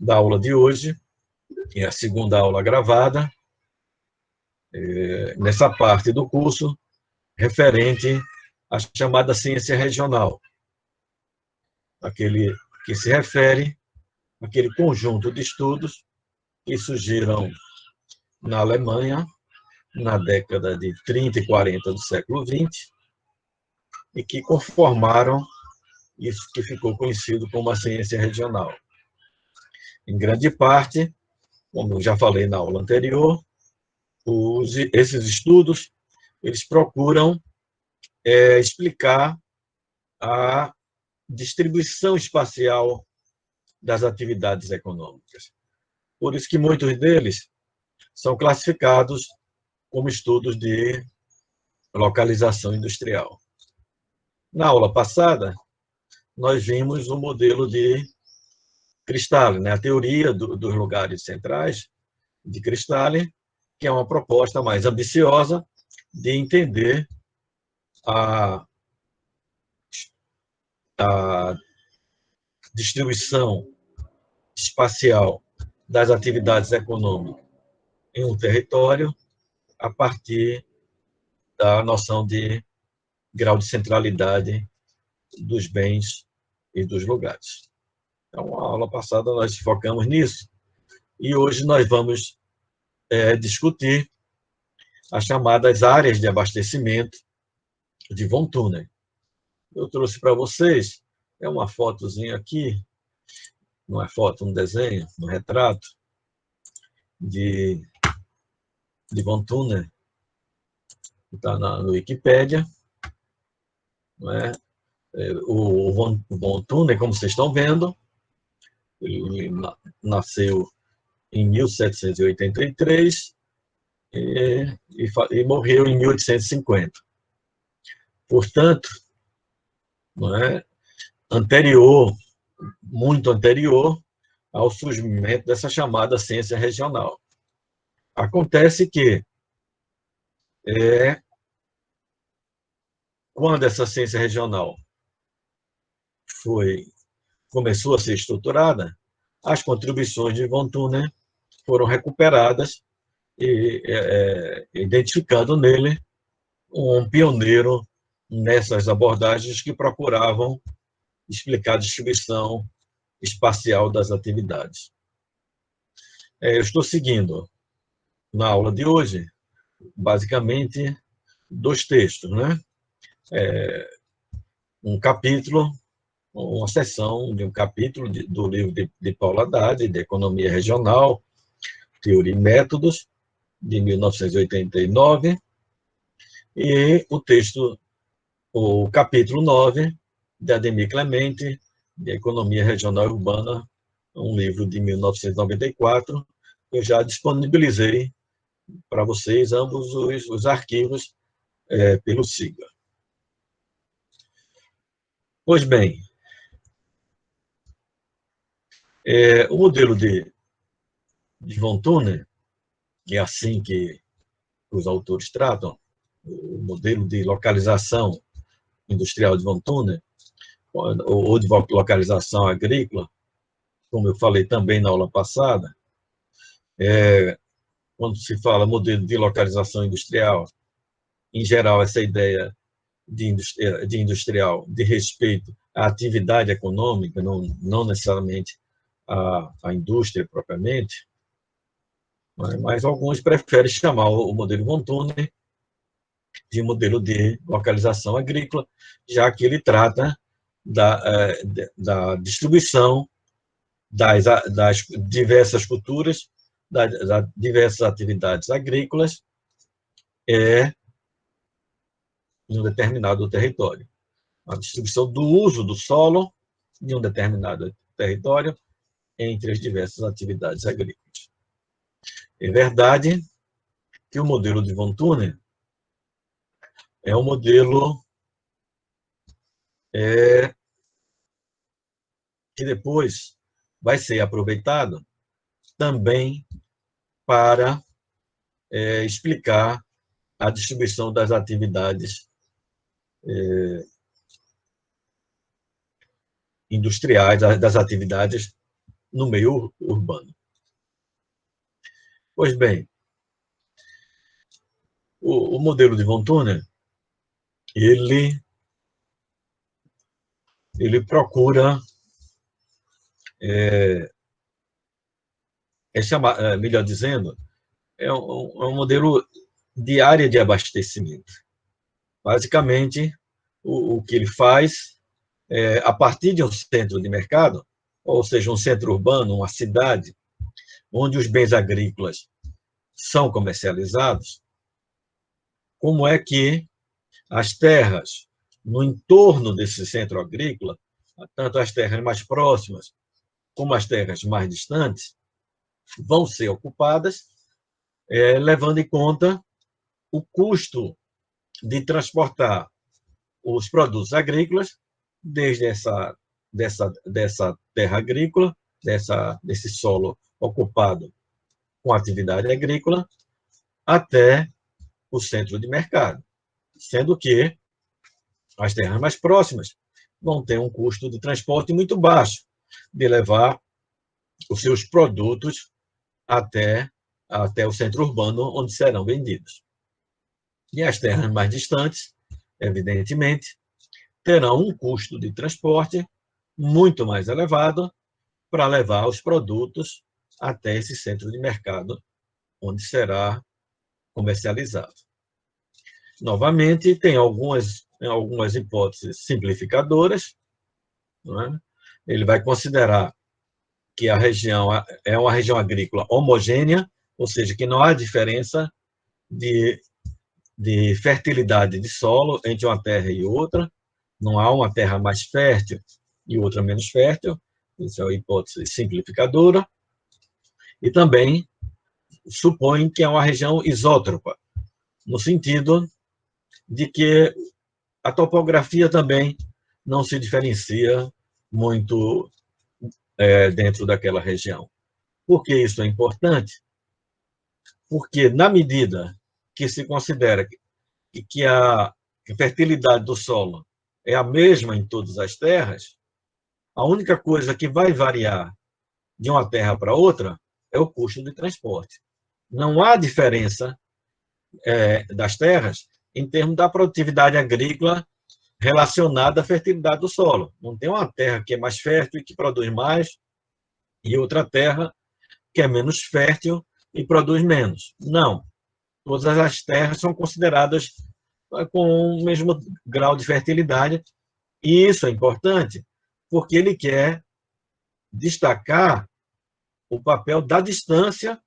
da aula de hoje, que é a segunda aula gravada, nessa parte do curso, referente à chamada ciência regional, aquele que se refere àquele conjunto de estudos que surgiram na Alemanha na década de 30 e 40 do século XX e que conformaram isso que ficou conhecido como a ciência regional. Em grande parte, como eu já falei na aula anterior, esses estudos eles procuram explicar a distribuição espacial das atividades econômicas. Por isso que muitos deles são classificados como estudos de localização industrial. Na aula passada, nós vimos o modelo de Cristalli, né? A teoria dos lugares centrais de Cristalli, que é uma proposta mais ambiciosa de entender a distribuição espacial das atividades econômicas em um território a partir da noção de grau de centralidade dos bens e dos lugares. Então, na aula passada nós focamos nisso e hoje nós vamos discutir as chamadas áreas de abastecimento de von Thune. Eu trouxe para vocês uma fotozinha aqui, não é foto, um desenho, um retrato de von Thune, que está no Wikipédia. Não é? O von Thune, como vocês estão vendo, ele nasceu em 1783 e morreu em 1850. Portanto, não é, muito anterior ao surgimento dessa chamada ciência regional. Acontece que, quando essa ciência regional começou a ser estruturada, as contribuições de von Thune foram recuperadas e identificando nele um pioneiro nessas abordagens que procuravam explicar a distribuição espacial das atividades. Eu estou seguindo, na aula de hoje, basicamente, 2 textos, né? Um capítulo, uma seção de um capítulo do livro de Paulo Haddad, de Economia Regional, Teoria e Métodos, de 1989, e o capítulo 9, de Ademir Clemente, de Economia Regional e Urbana, um livro de 1994. Eu já disponibilizei para vocês ambos os arquivos pelo SIGA. Pois bem, o modelo de von Thune, é assim que os autores tratam, o modelo de localização industrial de von Thune, ou de localização agrícola, como eu falei também na aula passada, quando se fala modelo de localização industrial, em geral, essa ideia de industrial de respeito à atividade econômica, não necessariamente à indústria propriamente, mas alguns preferem chamar o modelo von Thune de modelo de localização agrícola, já que ele trata da distribuição das diversas culturas, das diversas atividades agrícolas em um determinado território. A distribuição do uso do solo em um determinado território entre as diversas atividades agrícolas. É verdade que o modelo de von Thune é um modelo que depois vai ser aproveitado também para explicar a distribuição das atividades industriais, das atividades no meio urbano. Pois bem, o modelo de von Thunen, ele procura, melhor dizendo, é um modelo de área de abastecimento. Basicamente, o que ele faz é, a partir de um centro de mercado, ou seja, um centro urbano, uma cidade, onde os bens agrícolas são comercializados, como é que as terras no entorno desse centro agrícola, tanto as terras mais próximas como as terras mais distantes, vão ser ocupadas, levando em conta o custo de transportar os produtos agrícolas desde dessa terra agrícola, desse solo ocupado com atividade agrícola, até o centro de mercado, sendo que as terras mais próximas vão ter um custo de transporte muito baixo, de levar os seus produtos até o centro urbano, onde serão vendidos. E as terras mais distantes, evidentemente, terão um custo de transporte muito mais elevado para levar os produtos até esse centro de mercado, onde será comercializado. Novamente, tem algumas hipóteses simplificadoras. Não é? Ele vai considerar que a região é uma região agrícola homogênea, ou seja, que não há diferença de fertilidade de solo entre uma terra e outra, não há uma terra mais fértil e outra menos fértil, isso é uma hipótese simplificadora, e também supõe que é uma região isótropa, no sentido de que a topografia também não se diferencia muito dentro daquela região. Por que isso é importante? Porque, na medida que se considera que a fertilidade do solo é a mesma em todas as terras, a única coisa que vai variar de uma terra para outra é o custo de transporte. Não há diferença das terras em termos da produtividade agrícola relacionada à fertilidade do solo. Não tem uma terra que é mais fértil e que produz mais, e outra terra que é menos fértil e produz menos. Não. Todas as terras são consideradas com o mesmo grau de fertilidade, e isso é importante porque ele quer destacar o papel da distância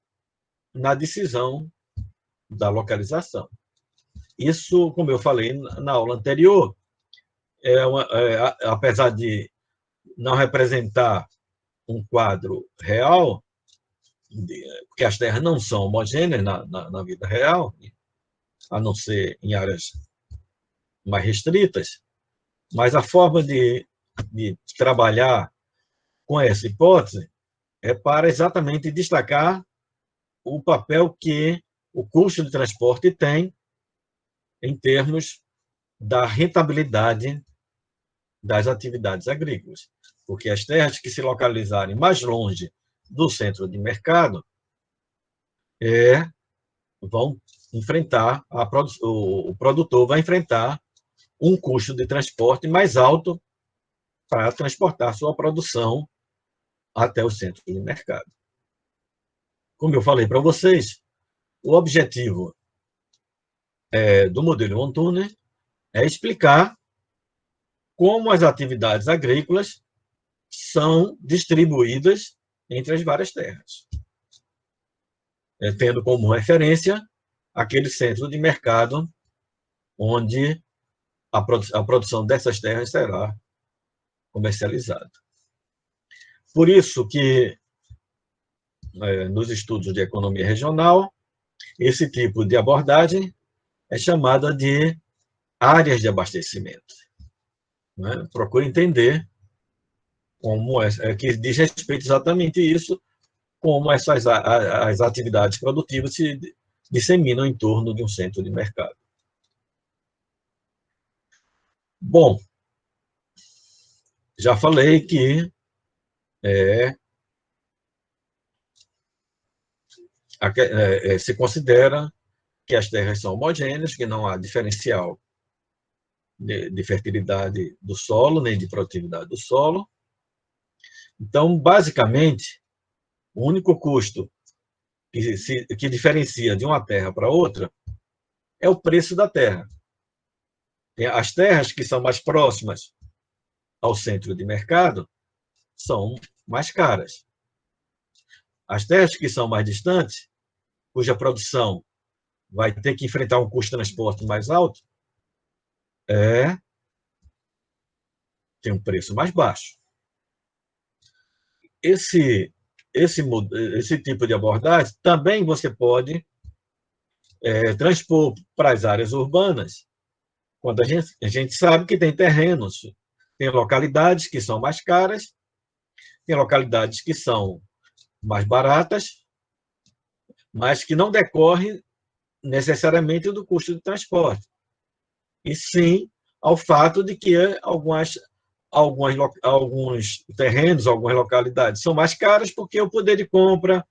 na decisão da localização. Isso, como eu falei na aula anterior, apesar de não representar um quadro real, porque as terras não são homogêneas na vida real, a não ser em áreas mais restritas, mas a forma de trabalhar com essa hipótese é para exatamente destacar o papel que o custo de transporte tem em termos da rentabilidade das atividades agrícolas. Porque as terras que se localizarem mais longe do centro de mercado vão enfrentar, o produtor vai enfrentar um custo de transporte mais alto para transportar sua produção até o centro de mercado. Como eu falei para vocês, o objetivo do modelo von Thunen é explicar como as atividades agrícolas são distribuídas entre as várias terras, tendo como referência aquele centro de mercado onde a produção dessas terras será comercializada. Por isso que, nos estudos de economia regional, esse tipo de abordagem é chamada de áreas de abastecimento. Né? Procure entender como que diz respeito exatamente isso, como as atividades produtivas se disseminam em torno de um centro de mercado. Bom, já falei que se considera que as terras são homogêneas, que não há diferencial de fertilidade do solo, nem de produtividade do solo. Então, basicamente, o único custo que diferencia de uma terra para outra é o preço da terra. As terras que são mais próximas ao centro de mercado são mais caras. As terras que são mais distantes, cuja produção vai ter que enfrentar um custo de transporte mais alto, tem um preço mais baixo. Esse tipo de abordagem também você pode transpor para as áreas urbanas, quando a gente sabe que tem terrenos, tem localidades que são mais caras, tem localidades que são mais baratas, mas que não decorre necessariamente do custo de transporte, e sim ao fato de que alguns terrenos, algumas localidades são mais caras porque o poder de compra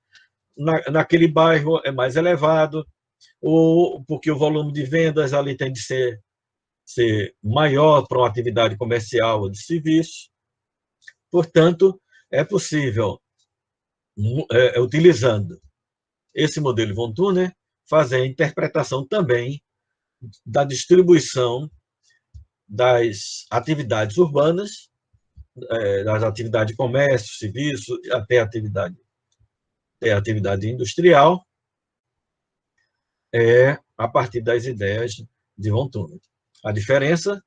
naquele bairro é mais elevado, ou porque o volume de vendas ali tem de ser maior para uma atividade comercial ou de serviço. Portanto, é possível, utilizando esse modelo von Thuner, fazer a interpretação também da distribuição das atividades urbanas, das atividades de comércio, serviço, até atividade industrial, a partir das ideias de von Thuner. A diferença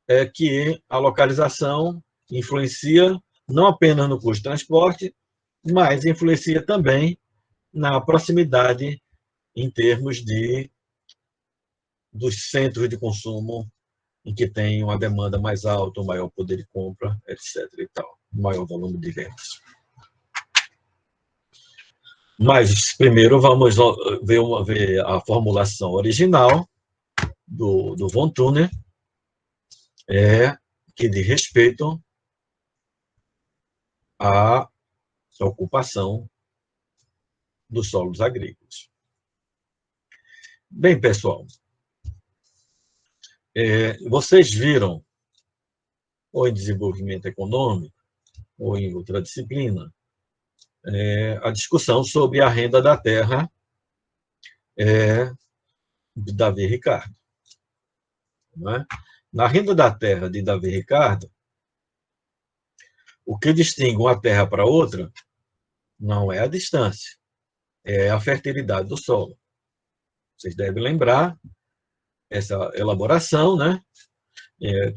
é que a localização influencia não apenas no custo de transporte, mas influencia também na proximidade em termos dos centros de consumo em que tem uma demanda mais alta, um maior poder de compra, etc. e tal, um maior volume de vendas. Mas primeiro vamos ver a formulação original do von Thuner, que diz respeito à ocupação dos solos agrícolas. Bem, pessoal, vocês viram, ou em desenvolvimento econômico, ou em outra disciplina, a discussão sobre a renda da terra de Davi Ricardo. Não é? Na renda da terra de Davi Ricardo, o que distingue uma terra para outra não é a distância, é a fertilidade do solo. Vocês devem lembrar essa elaboração, né?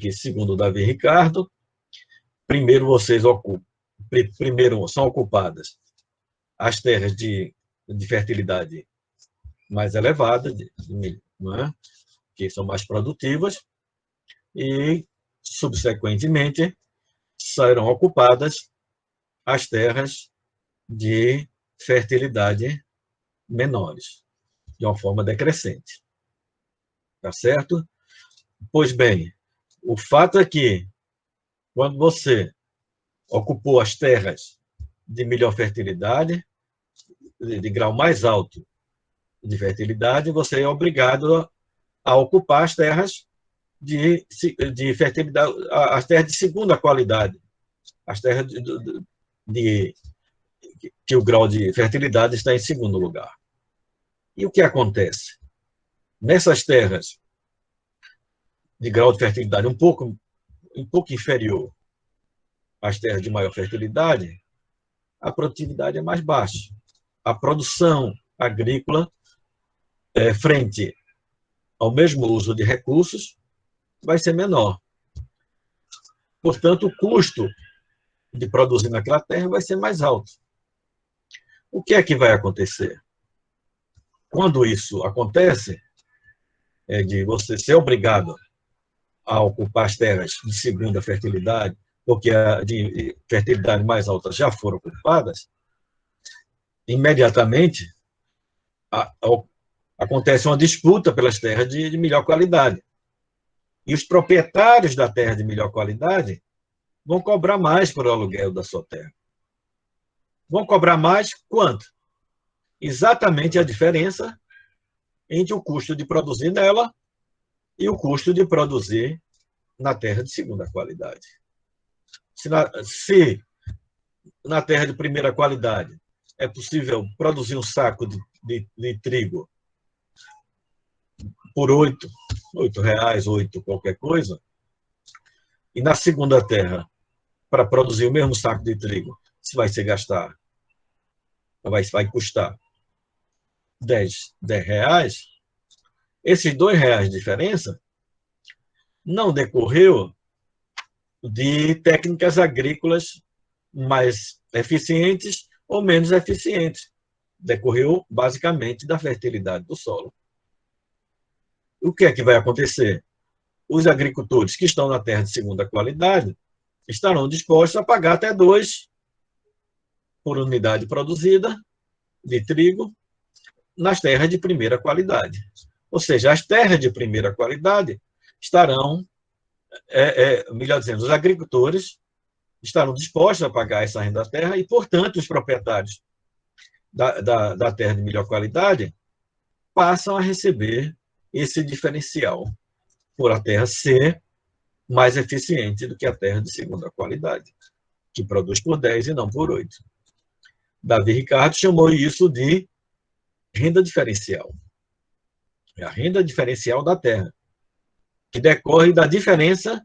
Que, segundo Davi Ricardo, primeiro são ocupadas as terras de fertilidade mais elevada, não é? Que são mais produtivas, e, subsequentemente, serão ocupadas as terras de fertilidade menores, de uma forma decrescente. Tá certo? Pois bem, o fato é que, quando você ocupou as terras de melhor fertilidade, de grau mais alto de fertilidade, você é obrigado a ocupar as terras de fertilidade, as terras de segunda qualidade, as terras que o grau de fertilidade está em segundo lugar. E o que acontece? Nessas terras de grau de fertilidade um pouco inferior às terras de maior fertilidade, a produtividade é mais baixa. A produção agrícola, frente ao mesmo uso de recursos, vai ser menor. Portanto, o custo de produzir naquela terra vai ser mais alto. O que é que vai acontecer? Quando isso acontece, de você ser obrigado a ocupar as terras de segunda fertilidade, porque a de fertilidade mais alta já foram ocupadas, imediatamente acontece uma disputa pelas terras de melhor qualidade. E os proprietários da terra de melhor qualidade vão cobrar mais por aluguel da sua terra. Vão cobrar mais quanto? exatamente a diferença entre o custo de produzir nela e o custo de produzir na terra de segunda qualidade. Se na terra de primeira qualidade é possível produzir um saco de trigo por R$ 8, 8 qualquer coisa, e na segunda terra, para produzir o mesmo saco de trigo, se vai custar R$ 10, esses R$ 2 de diferença não decorreu de técnicas agrícolas mais eficientes ou menos eficientes. Decorreu basicamente da fertilidade do solo. O que é que vai acontecer? Os agricultores que estão na terra de segunda qualidade estarão dispostos a pagar até 2 por unidade produzida de trigo nas terras de primeira qualidade. Ou seja, as terras de primeira qualidade estarão, melhor dizendo, os agricultores estarão dispostos a pagar essa renda da terra e, portanto, os proprietários da terra de melhor qualidade passam a receber esse diferencial por a terra ser mais eficiente do que a terra de segunda qualidade, que produz por 10 e não por 8. Davi Ricardo chamou isso de renda diferencial. É a renda diferencial da terra, que decorre da diferença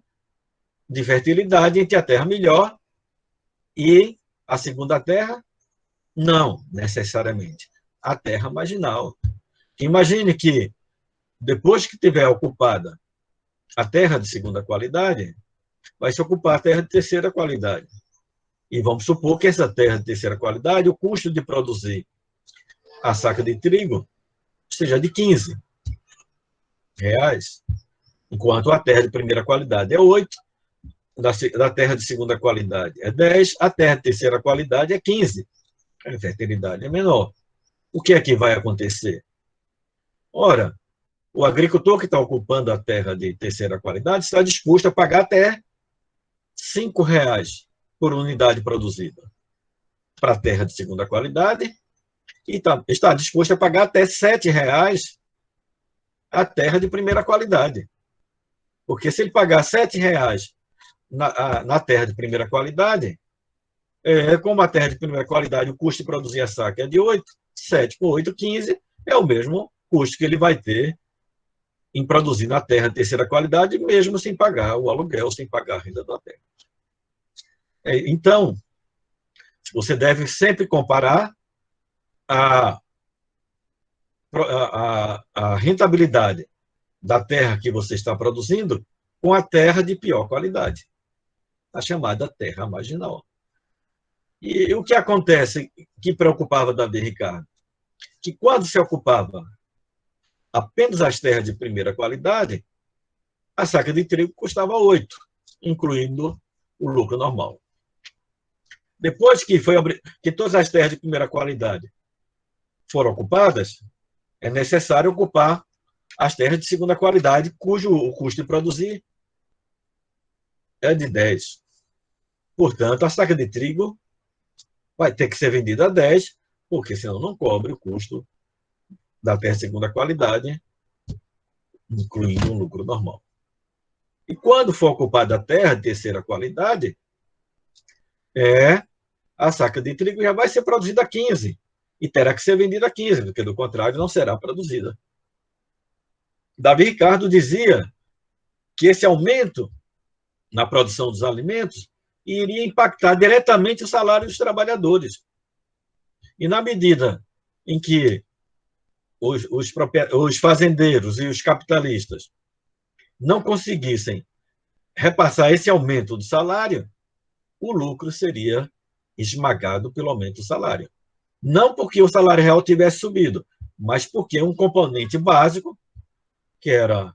de fertilidade entre a terra melhor e a segunda terra, não necessariamente a terra marginal. Imagine que, depois que tiver ocupada a terra de segunda qualidade, vai se ocupar a terra de terceira qualidade. E vamos supor que essa terra de terceira qualidade, o custo de produzir a saca de trigo seja de R$ 15, enquanto a terra de primeira qualidade é 8, da terra de segunda qualidade é 10, a terra de terceira qualidade é 15. A fertilidade é menor. O que é que vai acontecer? Ora, o agricultor que está ocupando a terra de terceira qualidade está disposto a pagar até R$ 5 por unidade produzida para a terra de segunda qualidade e está disposto a pagar até R$ 7 a terra de primeira qualidade. Porque se ele pagar R$ 7 na terra de primeira qualidade, como a terra de primeira qualidade, o custo de produzir a saca é de 8, 7 por 8, 15, é o mesmo custo que ele vai ter em produzir na terra de terceira qualidade, mesmo sem pagar o aluguel, sem pagar a renda da terra. Então, você deve sempre comparar a rentabilidade da terra que você está produzindo com a terra de pior qualidade, a chamada terra marginal. E o que acontece que preocupava Davi Ricardo? Que quando se ocupava apenas as terras de primeira qualidade, a saca de trigo custava 8, incluindo o lucro normal. Depois que todas as terras de primeira qualidade foram ocupadas, é necessário ocupar as terras de segunda qualidade, cujo o custo de produzir é de 10. Portanto, a saca de trigo vai ter que ser vendida a 10, porque senão não cobre o custo da terra de segunda qualidade, incluindo o lucro normal. E quando for ocupada a terra de terceira qualidade, a saca de trigo já vai ser produzida a 15 e terá que ser vendida a 15, porque do contrário não será produzida. Davi Ricardo dizia que esse aumento na produção dos alimentos iria impactar diretamente o salário dos trabalhadores. E na medida em que os fazendeiros e os capitalistas não conseguissem repassar esse aumento do salário, o lucro seria esmagado pelo aumento do salário. Não porque o salário real tivesse subido, mas porque um componente básico, que era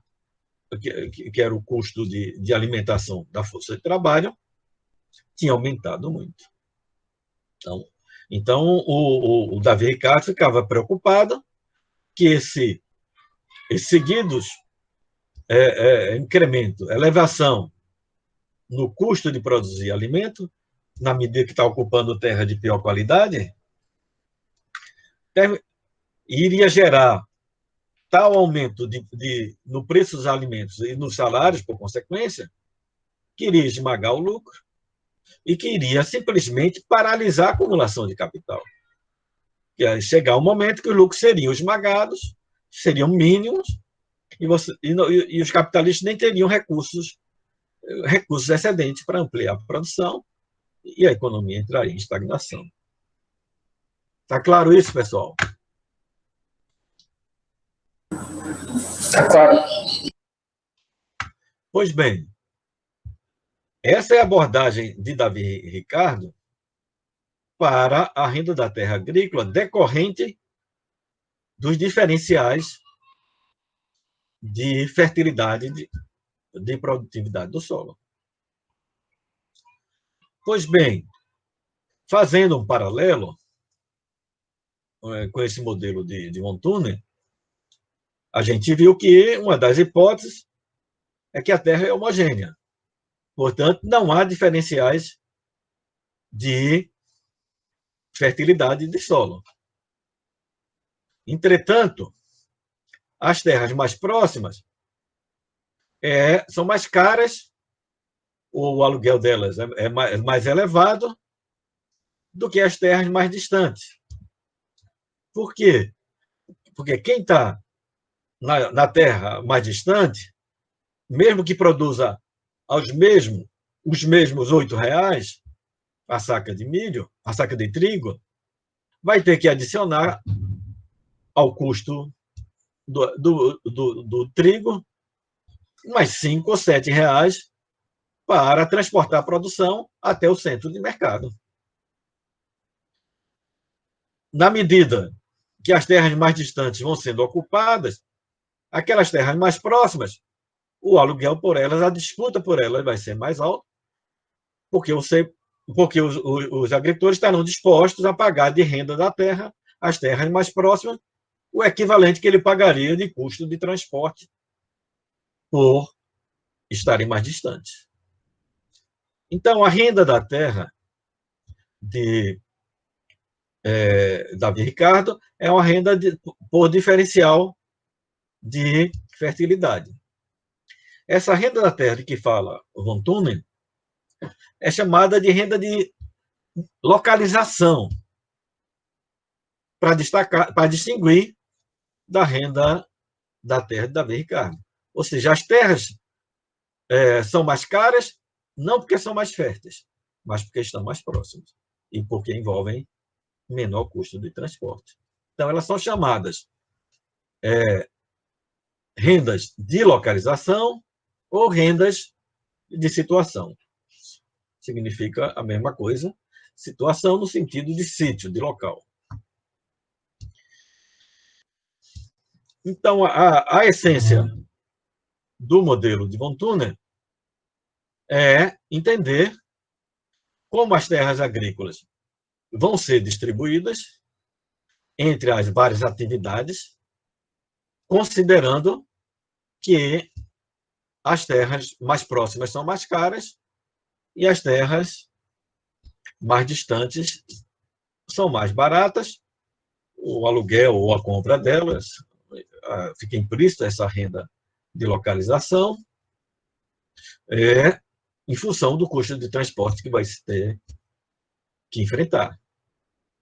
o custo de alimentação da força de trabalho, tinha aumentado muito. Então o Davi Ricardo ficava preocupado que esse seguidos incremento, elevação no custo de produzir alimento, na medida que está ocupando terra de pior qualidade, iria gerar tal aumento no preço dos alimentos e nos salários, por consequência, que iria esmagar o lucro e que iria simplesmente paralisar a acumulação de capital. Que ia chegar um momento que os lucros seriam esmagados, seriam mínimos, e os capitalistas nem teriam recursos excedentes para ampliar a produção, e a economia entraria em estagnação. Está claro isso, pessoal? Está claro. Pois bem, essa é a abordagem de Davi Ricardo para a renda da terra agrícola decorrente dos diferenciais de fertilidade, de produtividade do solo. Pois bem, fazendo um paralelo com esse modelo de von Thunen, a gente viu que uma das hipóteses é que a Terra é homogênea. Portanto, não há diferenciais de fertilidade de solo. Entretanto, as terras mais próximas são mais caras, o aluguel delas é mais elevado do que as terras mais distantes. Por quê? Porque quem está na terra mais distante, mesmo que produza os mesmos R$ 8 a saca de milho, a saca de trigo, vai ter que adicionar ao custo do trigo mais R$ 5 ou R$ 7 para transportar a produção até o centro de mercado. Na medida que as terras mais distantes vão sendo ocupadas, aquelas terras mais próximas, o aluguel por elas, a disputa por elas vai ser mais alta, porque os agricultores estarão dispostos a pagar de renda da terra as terras mais próximas o equivalente que ele pagaria de custo de transporte por estarem mais distantes. Então, a renda da terra de Davi Ricardo é uma renda por diferencial de fertilidade. Essa renda da terra de que fala von Thunen é chamada de renda de localização, para distinguir da renda da terra de Davi Ricardo. Ou seja, as terras são mais caras, não porque são mais férteis, mas porque estão mais próximas e porque envolvem menor custo de transporte. Então, elas são chamadas rendas de localização ou rendas de situação. Significa a mesma coisa, situação no sentido de sítio, de local. Então, a essência do modelo de von Thunen é entender como as terras agrícolas vão ser distribuídas entre as várias atividades, considerando que as terras mais próximas são mais caras e as terras mais distantes são mais baratas, o aluguel ou a compra delas fica implícita essa renda de localização, em função do custo de transporte que vai ter que enfrentar.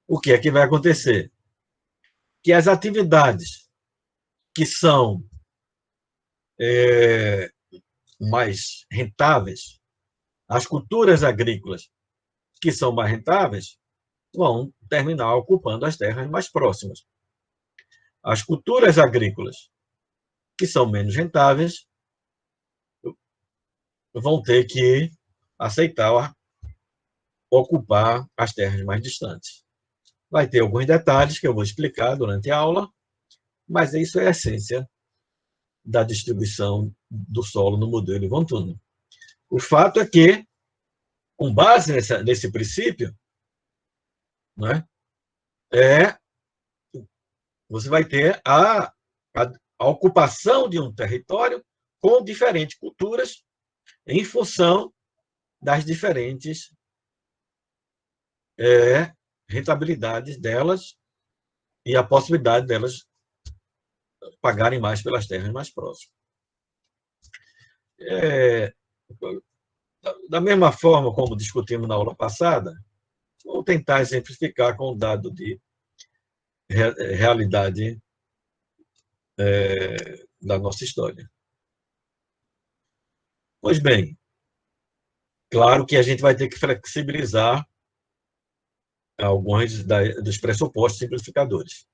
O que é que vai acontecer? Que as atividades que são mais rentáveis, as culturas agrícolas que são mais rentáveis, vão terminar ocupando as terras mais próximas. As culturas agrícolas que são menos rentáveis vão ter que aceitar ocupar as terras mais distantes. Vai ter alguns detalhes que eu vou explicar durante a aula, mas isso é a essência da distribuição do solo no modelo von Thunen. O fato é que, com base nesse princípio, né, você vai ter a ocupação de um território com diferentes culturas em função das diferentes rentabilidades delas e a possibilidade delas pagarem mais pelas terras mais próximas. Da mesma forma como discutimos na aula passada, vou tentar exemplificar com um dado de realidade da nossa história. Pois bem, claro que a gente vai ter que flexibilizar alguns dos pressupostos simplificadores.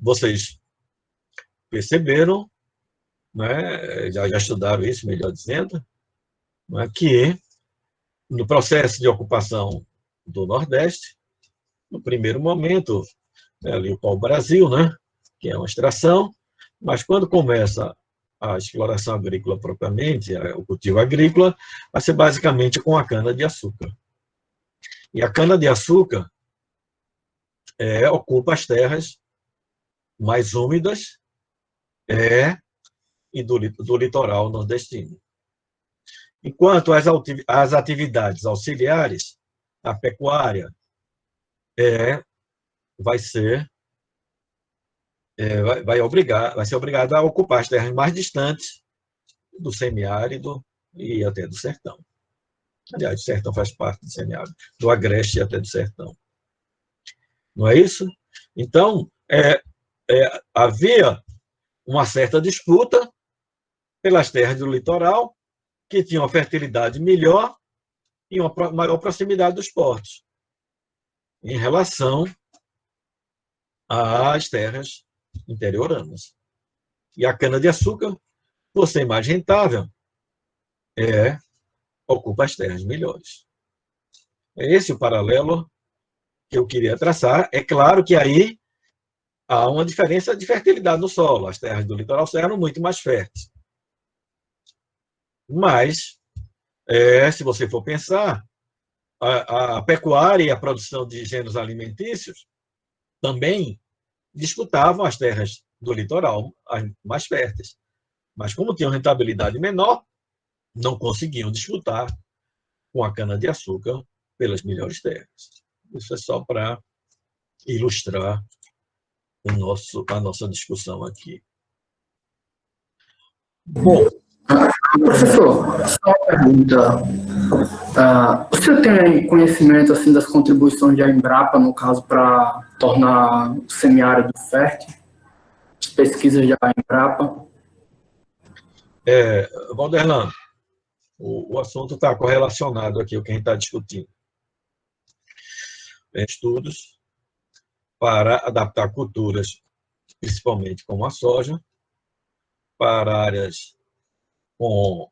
Vocês perceberam, né, já estudaram isso, melhor dizendo, né, que no processo de ocupação do Nordeste, no primeiro momento, ali o pau-brasil, né, que é uma extração, mas quando começa a exploração agrícola propriamente, o cultivo agrícola, vai ser basicamente com a cana-de-açúcar. E a cana-de-açúcar ocupa as terras mais úmidas e do litoral nordestino. Enquanto as atividades auxiliares, a pecuária vai ser obrigada a ocupar as terras mais distantes do semiárido e até do sertão. Aliás, o sertão faz parte do semiárido, do agreste e até do sertão. Não é isso? Então, havia uma certa disputa pelas terras do litoral, que tinham uma fertilidade melhor e uma maior proximidade dos portos, em relação às terras interioranas. E a cana-de-açúcar, por ser mais rentável, ocupa as terras melhores. É esse o paralelo que eu queria traçar. É claro que aí há uma diferença de fertilidade no solo. As terras do litoral eram muito mais férteis. Mas, se você for pensar, a pecuária e a produção de gêneros alimentícios também disputavam as terras do litoral, as mais férteis. Mas, como tinham rentabilidade menor, não conseguiam disputar com a cana-de-açúcar pelas melhores terras. Isso é só para ilustrar a nossa discussão aqui. Bom, professor, só uma pergunta. Você tem conhecimento assim, das contribuições da Embrapa, no caso, para tornar o semiárido fértil? As pesquisas da Embrapa? Valderlan, o assunto está correlacionado aqui, o que a gente está discutindo. Estudos para adaptar culturas, principalmente como a soja, para áreas com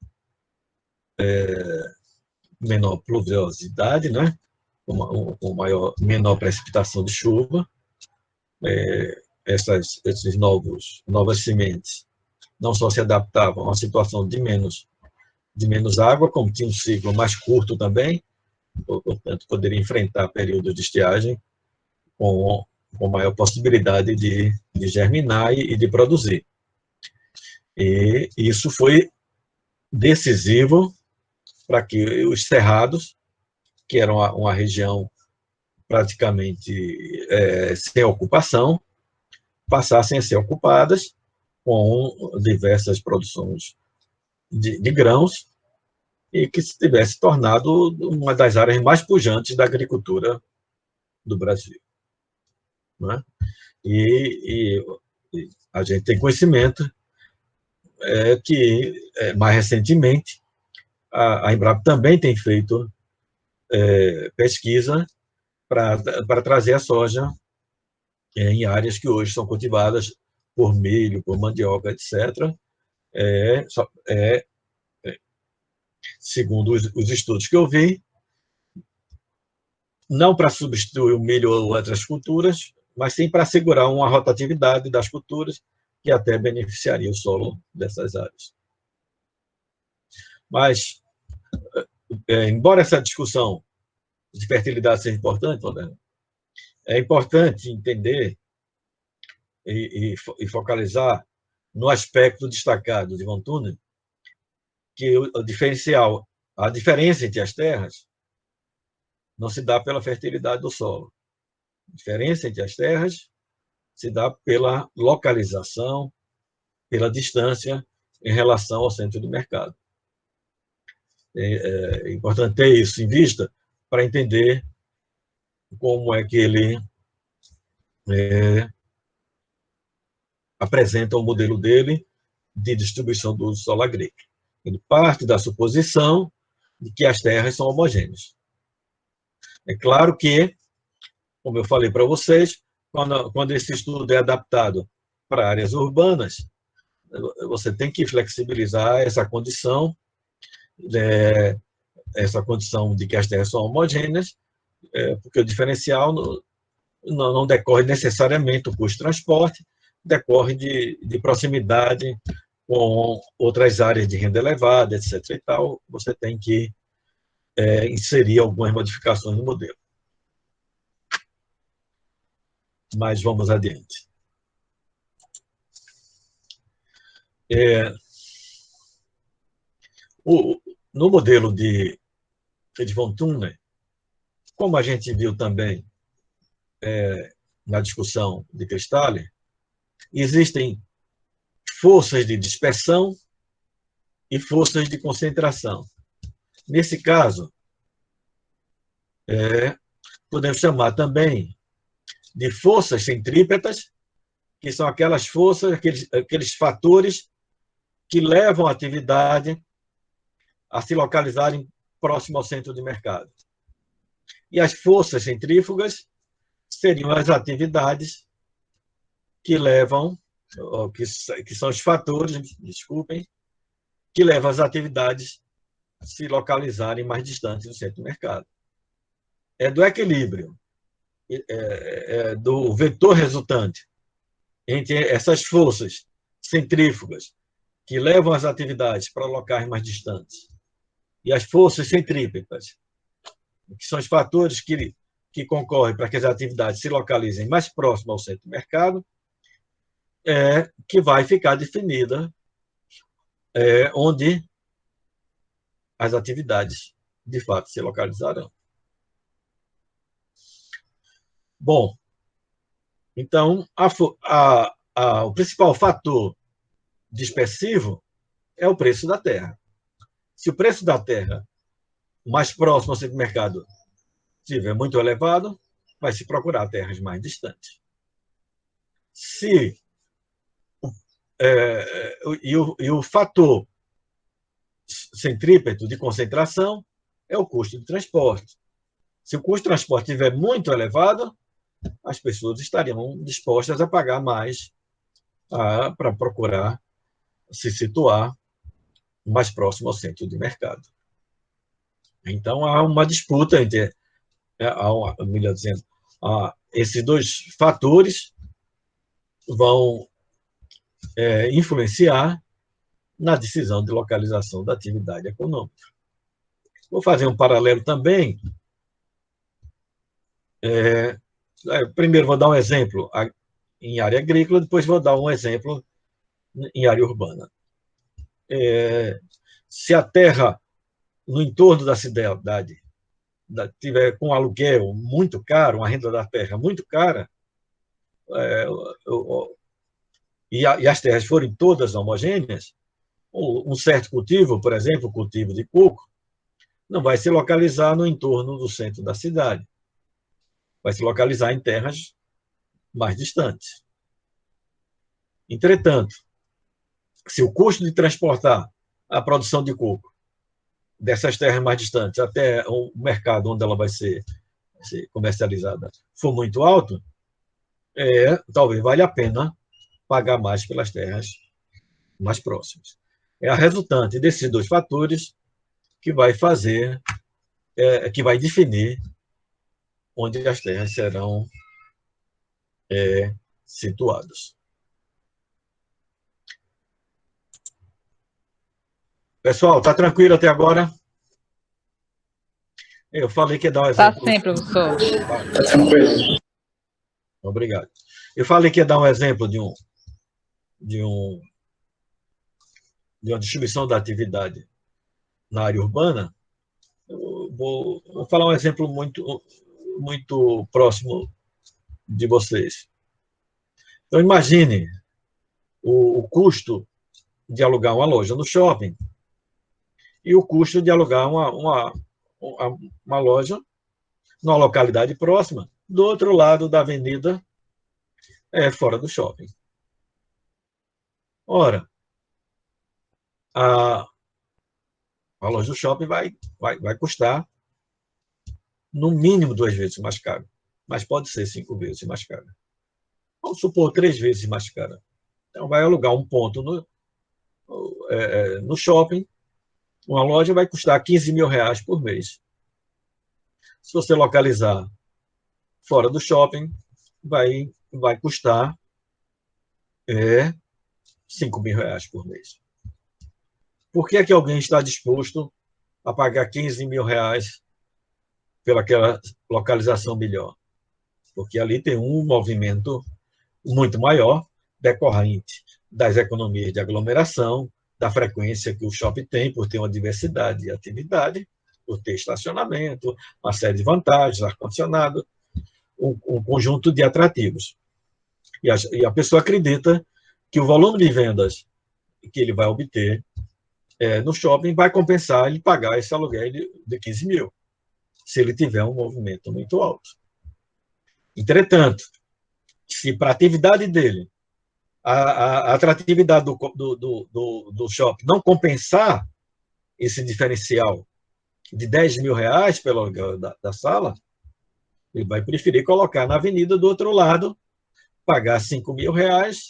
menor pluviosidade, né? com menor precipitação de chuva. Essas novas sementes não só se adaptavam a uma situação de menos água, como tinha um ciclo mais curto também, portanto, poderia enfrentar períodos de estiagem com maior possibilidade de germinar e de produzir. E isso foi decisivo para que os cerrados, que eram uma região praticamente sem ocupação, passassem a ser ocupadas com diversas produções de grãos e que se tivesse tornado uma das áreas mais pujantes da agricultura do Brasil. Né? E a gente tem conhecimento que, mais recentemente, a Embrapa também tem feito pesquisa para trazer a soja em áreas que hoje são cultivadas por milho, por mandioca, etc. Segundo os estudos que eu vi, não para substituir o milho ou outras culturas, mas sim para assegurar uma rotatividade das culturas que até beneficiaria o solo dessas áreas. Mas, embora essa discussão de fertilidade seja importante, é importante entender e focalizar no aspecto destacado de Von Thunen, que a diferença entre as terras não se dá pela fertilidade do solo, A diferença entre as terras se dá pela localização, pela distância em relação ao centro do mercado. É importante ter isso em vista para entender como é que ele apresenta o modelo dele de distribuição do uso solo agrícola. Ele parte da suposição de que as terras são homogêneas. É claro que, como eu falei para vocês, quando esse estudo é adaptado para áreas urbanas, você tem que flexibilizar essa condição de que as terras são homogêneas, porque o diferencial não decorre necessariamente do custo de transporte, decorre de proximidade com outras áreas de renda elevada, etc. e tal. Você tem que inserir algumas modificações no modelo. Mas vamos adiante. No modelo de von Thunner, como a gente viu também na discussão de Cristalli, existem forças de dispersão e forças de concentração. Nesse caso, podemos chamar também de forças centrípetas, que são aquelas forças, aqueles fatores que levam a atividade a se localizarem próximo ao centro de mercado. E as forças centrífugas seriam as atividades que levam, que são os fatores, desculpem, que levam as atividades a se localizarem mais distantes do centro do mercado. É do equilíbrio, do vetor resultante entre essas forças centrífugas que levam as atividades para locais mais distantes e as forças centrípetas, que são os fatores que concorrem para que as atividades se localizem mais próximo ao centro do mercado, que vai ficar definida onde as atividades, de fato, se localizarão. Bom, então, o principal fator dispersivo é o preço da terra. Se o preço da terra mais próximo ao centro do mercado estiver muito elevado, vai se procurar terras mais distantes. E o fator centrípeto de concentração é o custo de transporte. Se o custo de transporte estiver muito elevado, as pessoas estariam dispostas a pagar mais para procurar se situar mais próximo ao centro de mercado. Então, há uma disputa entre, melhor dizendo, esses dois fatores vão influenciar na decisão de localização da atividade econômica. Vou fazer um paralelo também. Primeiro vou dar um exemplo em área agrícola, depois vou dar um exemplo em área urbana. Se a terra no entorno da cidade tiver com aluguel muito caro, uma renda da terra muito cara, e as terras forem todas homogêneas, um certo cultivo, por exemplo, o cultivo de coco, não vai se localizar no entorno do centro da cidade. Vai se localizar em terras mais distantes. Entretanto, se o custo de transportar a produção de coco dessas terras mais distantes até o mercado onde ela vai ser comercializada for muito alto, talvez valha a pena pagar mais pelas terras mais próximas. É a resultante desses dois fatores que vai fazer, que vai definir onde as terras serão situadas. Pessoal, está tranquilo até agora? Eu falei que ia dar um exemplo. Está sim, professor. Está tranquilo. Obrigado. Eu falei que ia dar um exemplo de uma distribuição da atividade na área urbana. Eu vou falar um exemplo muito próximo de vocês. Então, imagine o custo de alugar uma loja no shopping e o custo de alugar uma loja numa localidade próxima, do outro lado da avenida, fora do shopping. Ora, a loja do shopping vai custar, no mínimo, 2 vezes mais caro, mas pode ser 5 vezes mais caro. Vamos supor 3 vezes mais caro. Então, vai alugar um ponto no shopping, uma loja vai custar R$ 15.000 por mês. Se você localizar fora do shopping, vai custar R$ 5.000 por mês. Por que é que alguém está disposto a pagar R$ 15.000 pelaquela localização melhor? Porque ali tem um movimento muito maior, decorrente das economias de aglomeração, da frequência que o shopping tem, por ter uma diversidade de atividade, por ter estacionamento, uma série de vantagens, ar-condicionado, um conjunto de atrativos. E a pessoa acredita que o volume de vendas que ele vai obter no shopping vai compensar ele pagar esse aluguel de 15 mil, se ele tiver um movimento muito alto. Entretanto, se para a atividade dele, a atratividade do shopping não compensar esse diferencial de R$ 10.000 pelo aluguel da sala, ele vai preferir colocar na avenida do outro lado, pagar R$ 5.000,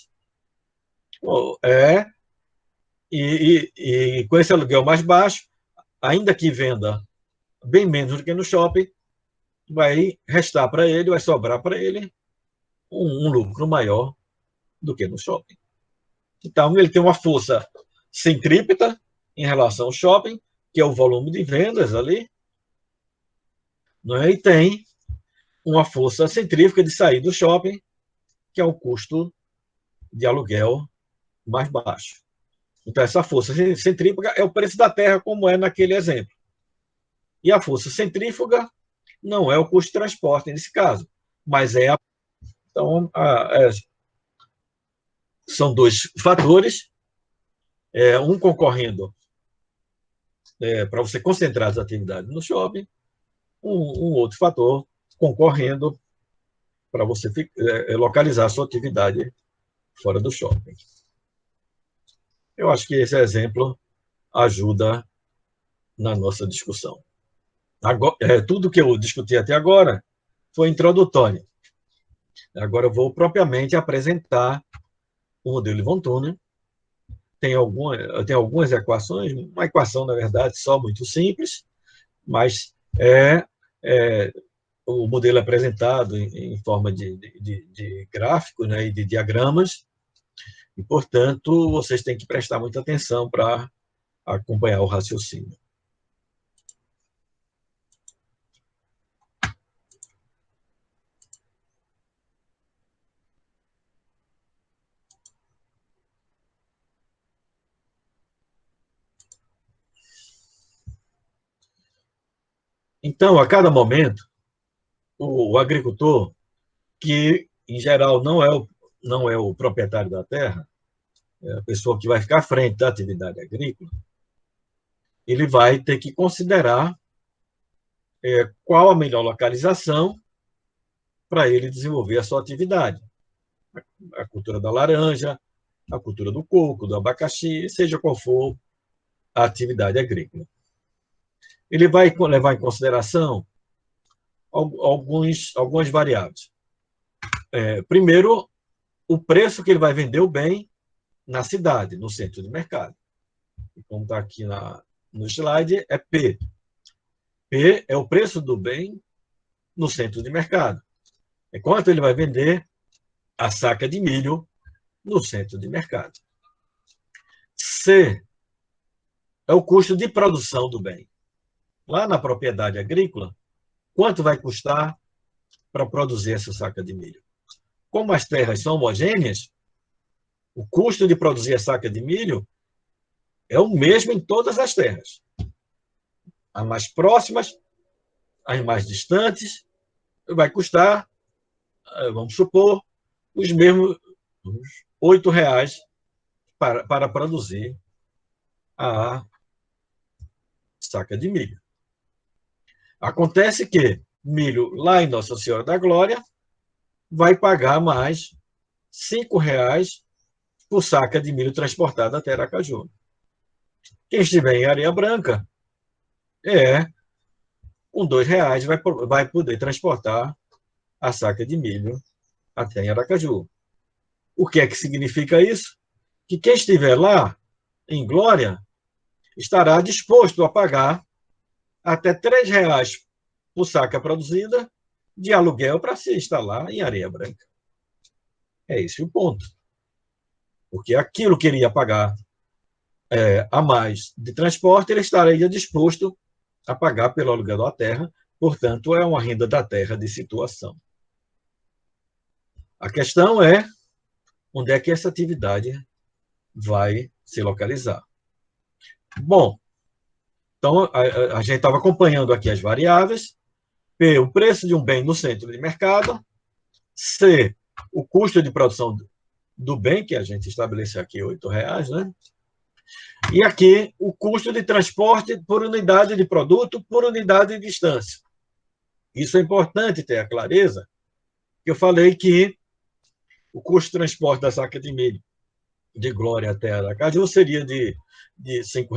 e com esse aluguel mais baixo, ainda que venda bem menos do que no shopping, vai restar para ele, vai sobrar para ele um lucro maior do que no shopping. Então, ele tem uma força centrípeta em relação ao shopping, que é o volume de vendas ali, não é? E tem uma força centrífuga de sair do shopping, que é o custo de aluguel mais baixo. Então, essa força centrífuga é o preço da terra, como é naquele exemplo. E a força centrífuga não é o custo de transporte nesse caso, mas então, são 2 fatores, um concorrendo para você concentrar as atividades no shopping, um outro fator concorrendo para você localizar a sua atividade fora do shopping. Eu acho que esse exemplo ajuda na nossa discussão. Agora, tudo que eu discuti até agora foi introdutório. Agora eu vou propriamente apresentar o modelo de von Thunen. Tem algumas equações, uma equação, na verdade, só muito simples, mas o modelo apresentado em forma de gráfico, né, e de diagramas, e, portanto, vocês têm que prestar muita atenção para acompanhar o raciocínio. Então, a cada momento, o agricultor, que, em geral, não é o proprietário da terra, é a pessoa que vai ficar à frente da atividade agrícola, ele vai ter que considerar qual a melhor localização para ele desenvolver a sua atividade. A cultura da laranja, a cultura do coco, do abacaxi, seja qual for a atividade agrícola. Ele vai levar em consideração algumas variáveis. Primeiro, o preço que ele vai vender o bem na cidade, no centro de mercado. Como está aqui no slide, é P. P é o preço do bem no centro de mercado. É quanto ele vai vender a saca de milho no centro de mercado. C é o custo de produção do bem. Lá na propriedade agrícola, quanto vai custar para produzir essa saca de milho? Como as terras são homogêneas, o custo de produzir a saca de milho é o mesmo em todas as terras. As mais próximas, as mais distantes, vai custar vamos supor, os mesmos R$ 8 para produzir a saca de milho. Acontece que milho lá em Nossa Senhora da Glória vai pagar mais R$ 5 por saca de milho transportada até Aracaju. Quem estiver em Areia Branca, com R$ 2 vai poder transportar a saca de milho até em Aracaju. O que é que significa isso? Que quem estiver lá, em Glória, estará disposto a pagar até R$ 3 por saca produzida de aluguel para se instalar em Areia Branca. É esse o ponto. Porque aquilo que ele ia pagar a mais de transporte, ele estaria disposto a pagar pelo aluguel da terra, portanto, é uma renda da terra de situação. A questão é onde é que essa atividade vai se localizar. Bom, então a gente estava acompanhando aqui as variáveis. P, o preço de um bem no centro de mercado. C, o custo de produção do bem, que a gente estabeleceu aqui, R$ 8, né? E aqui, o custo de transporte por unidade de produto, por unidade de distância. Isso é importante ter a clareza, que eu falei que o custo de transporte da saca de milho de Glória até Aracaju seria de R$ 5,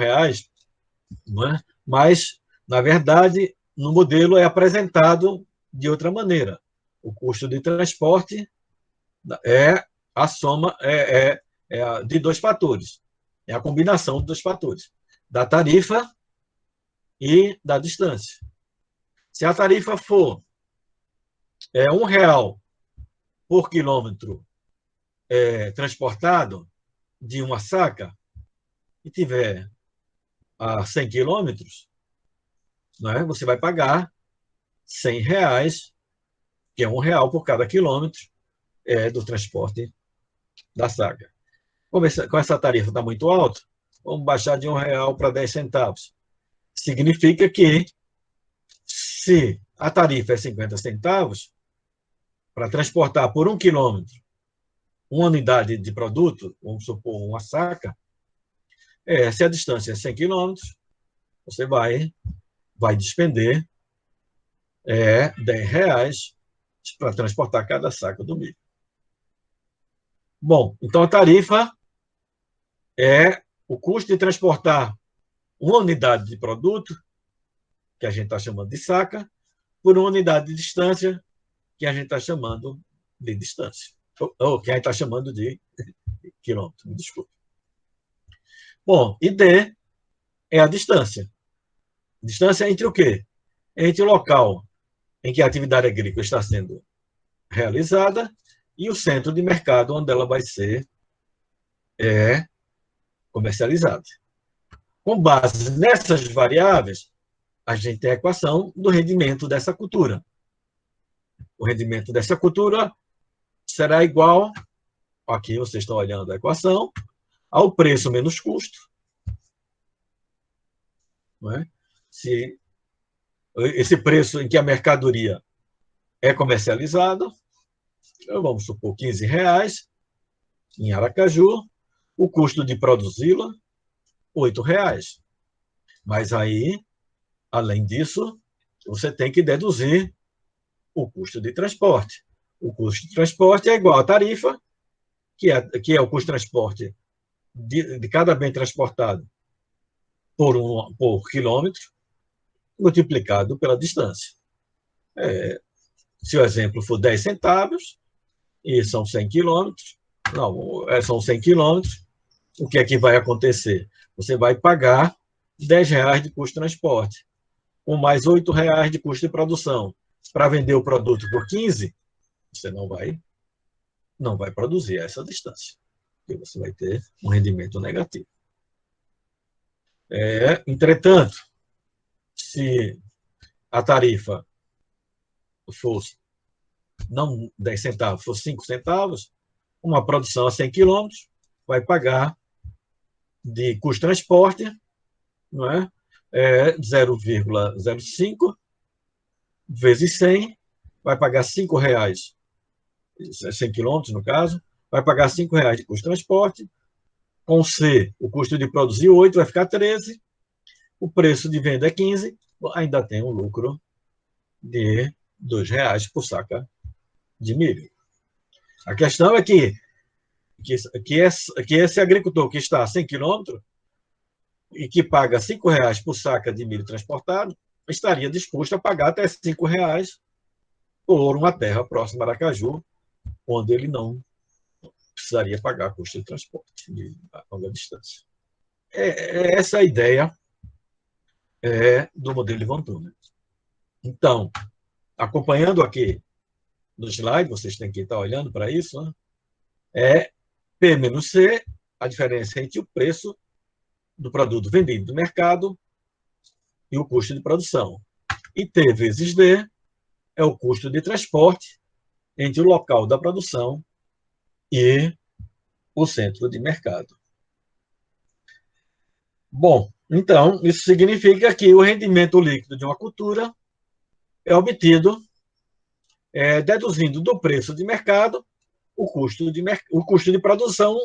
não é? Mas, na verdade, no modelo é apresentado de outra maneira. O custo de transporte é a soma de dois fatores. É a combinação de dois fatores, da tarifa e da distância. Se a tarifa for R$ 1 por quilômetro transportado de uma saca e tiver a 100 quilômetros, né, você vai pagar R$ 100, que é R$ 1 por cada quilômetro do transporte da saca. Com essa tarifa está muito alta, vamos baixar de R$ 1 para 10 centavos. Significa que, se a tarifa é 50 centavos, para transportar por 1 quilômetro uma unidade de produto, vamos supor uma saca, se a distância é 100 quilômetros, você vai despender R$ 10 para transportar cada saca do milho. Bom, então a tarifa é o custo de transportar uma unidade de produto, que a gente está chamando de saca, por uma unidade de distância, que a gente está chamando de distância. Ou que a gente está chamando de quilômetro, me desculpe. Bom, e D é a distância. Distância entre o quê? Entre o local em que a atividade agrícola está sendo realizada e o centro de mercado onde ela vai ser comercializada. Com base nessas variáveis, a gente tem a equação do rendimento dessa cultura. O rendimento dessa cultura será igual, aqui vocês estão olhando a equação, ao preço menos custo. Não é? Se esse preço em que a mercadoria é comercializada, vamos supor R$ 15 em Aracaju, o custo de produzi-la, R$ 8. Mas aí, além disso, você tem que deduzir o custo de transporte. O custo de transporte é igual à tarifa, que é o custo de transporte de cada bem transportado por quilômetro, multiplicado pela distância. Se o exemplo for 10 centavos, e são 100 quilômetros, são 100 quilômetros, o que é que vai acontecer? Você vai pagar R$ 10 de custo de transporte, com mais R$ 8 de custo de produção. Para vender o produto por 15, você não vai produzir essa distância, porque você vai ter um rendimento negativo. Entretanto, se a tarifa fosse não 10 centavos, fosse 5 centavos, uma produção a 100 quilômetros vai pagar de custo de transporte, não é? 0,05 vezes 100, vai pagar R$ 5 100 quilômetros no caso, vai pagar R$5 de custo de transporte, com C, o custo de produzir 8 vai ficar 13, o preço de venda é 15, ainda tem um lucro de R$2 por saca de milho. A questão é que esse agricultor que está a 100 quilômetros e que paga R$5 por saca de milho transportado, estaria disposto a pagar até R$5 por uma terra próxima a Aracaju, onde ele não precisaria pagar custo de transporte de longa distância. Essa é a ideia do modelo de Von Thunen. Então, acompanhando aqui no slide, vocês têm que estar olhando para isso, né? É P menos C, a diferença entre o preço do produto vendido no mercado e o custo de produção. E T vezes D é o custo de transporte entre o local da produção e o centro de mercado. Bom, então, isso significa que o rendimento líquido de uma cultura é obtido deduzindo do preço de mercado o custo de produção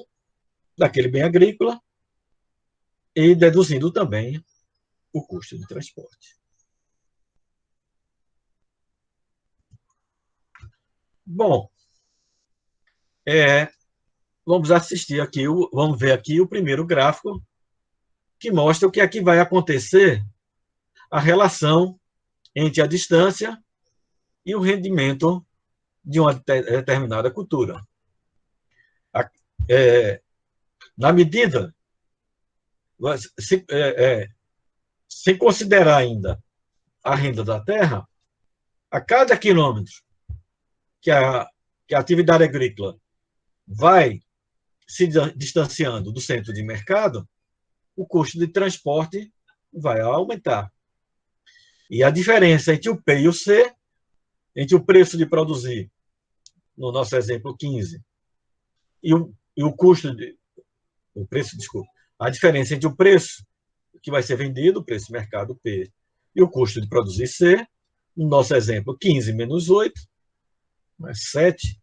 daquele bem agrícola e deduzindo também o custo de transporte. Bom, vamos ver aqui o primeiro gráfico que mostra o que é que vai acontecer, a relação entre a distância e o rendimento de uma determinada cultura. Na medida, sem considerar ainda a renda da terra, a cada quilômetro que a atividade agrícola vai se distanciando do centro de mercado, o custo de transporte vai aumentar. E a diferença entre o P e o C, entre o preço de produzir, no nosso exemplo 15, e o custo a diferença entre o preço que vai ser vendido, o preço de mercado P, e o custo de produzir C, no nosso exemplo 15 menos 8, mais 7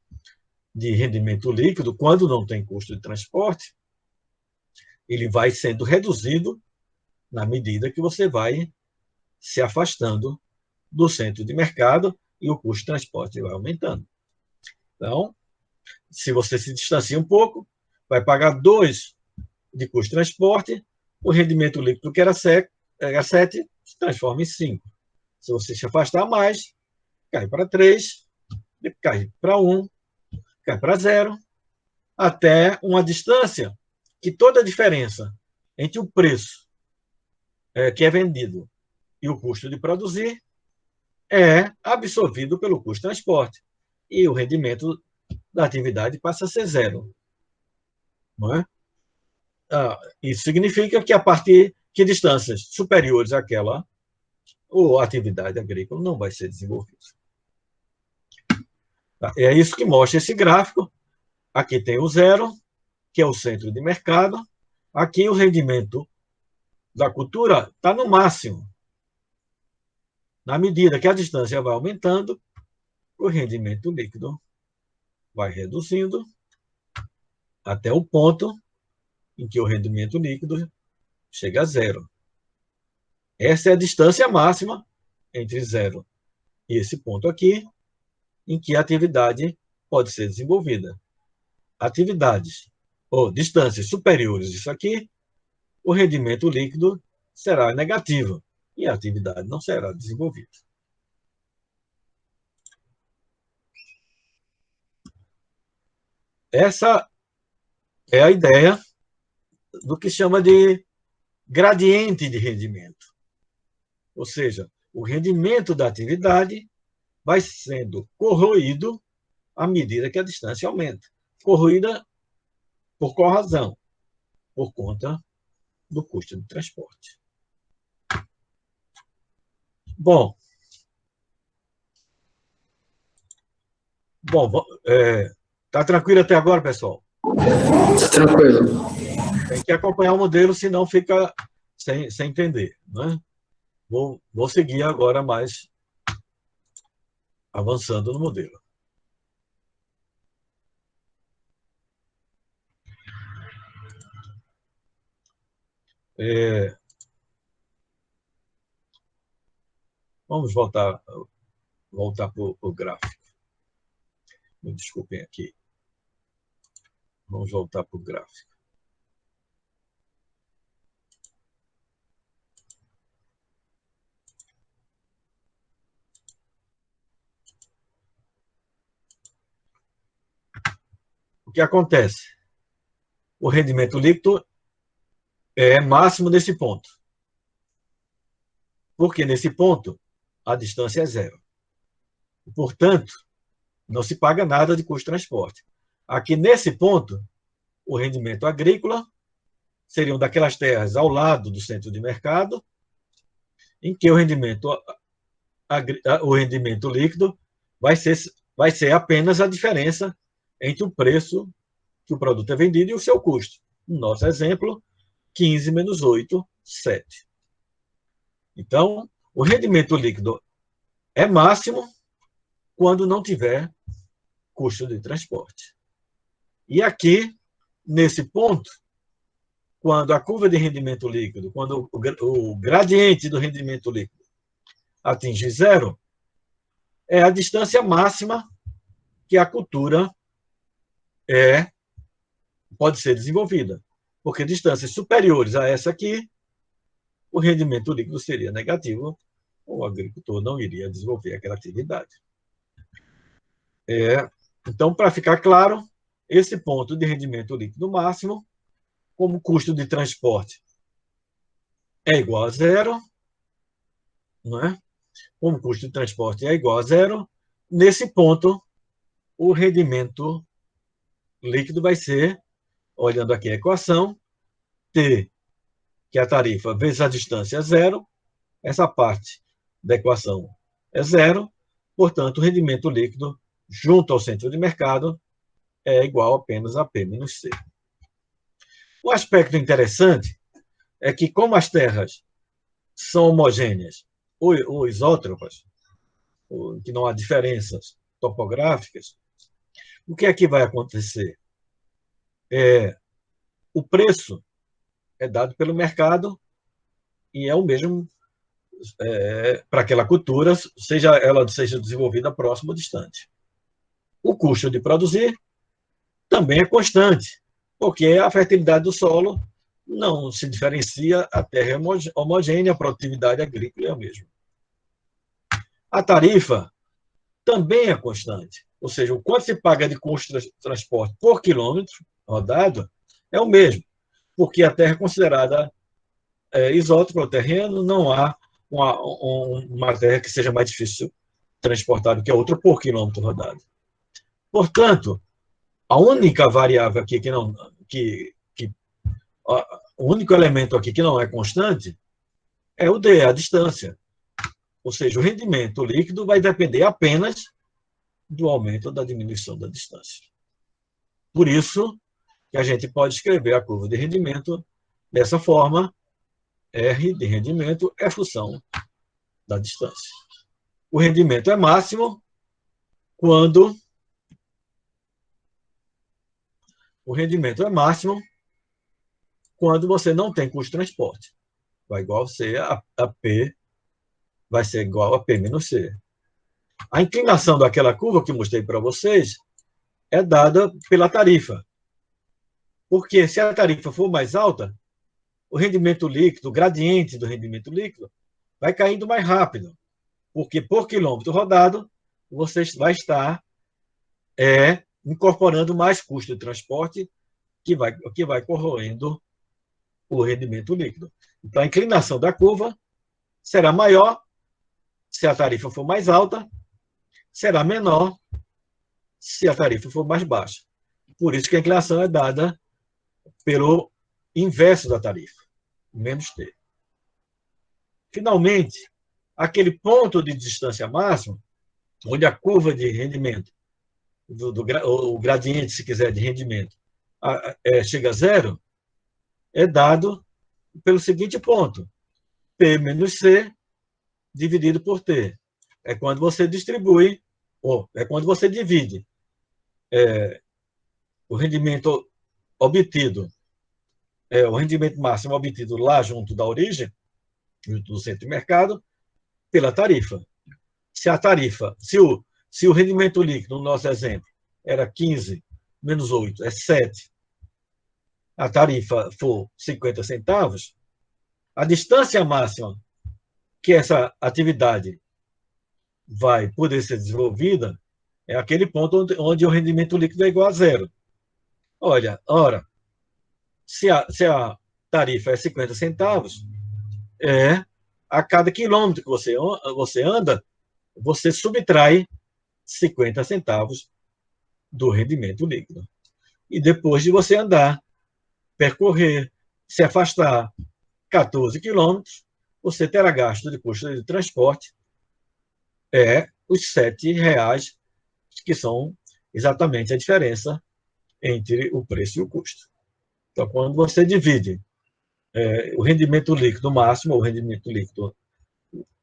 de rendimento líquido, quando não tem custo de transporte, ele vai sendo reduzido na medida que você vai se afastando do centro de mercado e o custo de transporte vai aumentando. Então, se você se distancia um pouco, vai pagar 2 de custo de transporte, o rendimento líquido que era 7 se transforma em 5. Se você se afastar mais, cai para 3, cai para 1, cai para 0, até uma distância que toda a diferença entre o preço que é vendido e o custo de produzir é absorvido pelo custo de transporte. E o rendimento da atividade passa a ser 0. Não é? Isso significa que a partir de distâncias superiores àquela, a atividade agrícola não vai ser desenvolvida. É isso que mostra esse gráfico. Aqui tem o 0, que é o centro de mercado. Aqui o rendimento da cultura está no máximo. Na medida que a distância vai aumentando, o rendimento líquido vai reduzindo até o ponto em que o rendimento líquido chega a 0. Essa é a distância máxima entre 0 e esse ponto aqui, em que a atividade pode ser desenvolvida. Atividades ou distâncias superiores a isso aqui, o rendimento líquido será negativo e a atividade não será desenvolvida. Essa é a ideia do que chama de gradiente de rendimento. Ou seja, o rendimento da atividade vai sendo corroído à medida que a distância aumenta. Corroída por qual razão? Por conta do custo de transporte. Bom, tá tranquilo até agora, pessoal? Tranquilo. Tem que acompanhar o modelo, senão fica sem entender, né? Vou seguir agora mais avançando no modelo. Vamos voltar para o gráfico. Me desculpem aqui. Vamos voltar para o gráfico. O que acontece? O rendimento líquido é máximo nesse ponto. Porque nesse ponto, a distância é zero. Portanto, não se paga nada de custo de transporte. Aqui nesse ponto, o rendimento agrícola seriam daquelas terras ao lado do centro de mercado, em que o rendimento líquido vai ser apenas a diferença entre o preço que o produto é vendido e o seu custo. No nosso exemplo, 15 menos 8, 7. Então, o rendimento líquido é máximo quando não tiver custo de transporte. E aqui, nesse ponto, quando a curva de rendimento líquido, quando o gradiente do rendimento líquido atinge zero, é a distância máxima que a cultura pode ser desenvolvida. Porque distâncias superiores a essa aqui, o rendimento líquido seria negativo, o agricultor não iria desenvolver aquela atividade. Então, para ficar claro, esse ponto de rendimento líquido máximo, como custo de transporte é igual a zero, não é? Como custo de transporte é igual a zero, nesse ponto, o rendimento líquido vai ser, olhando aqui a equação, T, que é a tarifa, vezes a distância é zero, essa parte da equação é zero, portanto, o rendimento líquido junto ao centro de mercado é igual apenas a P menos C. O aspecto interessante é que, como as terras são homogêneas ou isótropas, que não há diferenças topográficas, o que é que vai acontecer? O preço é dado pelo mercado e é o mesmo para aquela cultura, seja ela seja desenvolvida próximo ou distante. O custo de produzir também é constante, porque a fertilidade do solo não se diferencia, a terra é homogênea, a produtividade agrícola é a mesma. A tarifa também é constante, ou seja, o quanto se paga de custo de transporte por quilômetro rodado é o mesmo, porque a terra é considerada isótropa ao terreno, não há uma terra que seja mais difícil transportar do que a outra por quilômetro rodado. Portanto, a única variável aqui o único elemento aqui que não é constante é o D, a distância. Ou seja, o rendimento líquido vai depender apenas do aumento ou da diminuição da distância. Por isso que a gente pode escrever a curva de rendimento dessa forma: R de rendimento é função da distância. O rendimento é máximo quando você não tem custo de transporte. Vai ser igual a P menos C. A inclinação daquela curva que eu mostrei para vocês é dada pela tarifa. Porque se a tarifa for mais alta, o rendimento líquido, o gradiente do rendimento líquido, vai caindo mais rápido. Porque por quilômetro rodado, você vai estar incorporando mais custo de transporte que vai corroendo o rendimento líquido. Então, a inclinação da curva será maior se a tarifa for mais alta, será menor se a tarifa for mais baixa. Por isso que a inclinação é dada pelo inverso da tarifa, menos T. Finalmente, aquele ponto de distância máxima, onde a curva de rendimento, o gradiente, se quiser, de rendimento, chega a zero, é dado pelo seguinte ponto: P menos C dividido por T. É quando você distribui, ou é quando você divide o rendimento obtido o rendimento máximo obtido lá junto da origem, junto do centro de mercado, pela tarifa. Se a tarifa, se o rendimento líquido, no nosso exemplo, era 15 menos 8, é 7, a tarifa for 50 centavos, a distância máxima que essa atividade vai poder ser desenvolvida é aquele ponto onde o rendimento líquido é igual a zero. Ora, se a tarifa é 50 centavos, a cada quilômetro que você anda, você subtrai 50 centavos do rendimento líquido. E depois de você andar, percorrer, se afastar 14 quilômetros, você terá gasto de custo de transporte os R$7, que são exatamente a diferença entre o preço e o custo. Então, quando você divide o rendimento líquido máximo, ou o rendimento líquido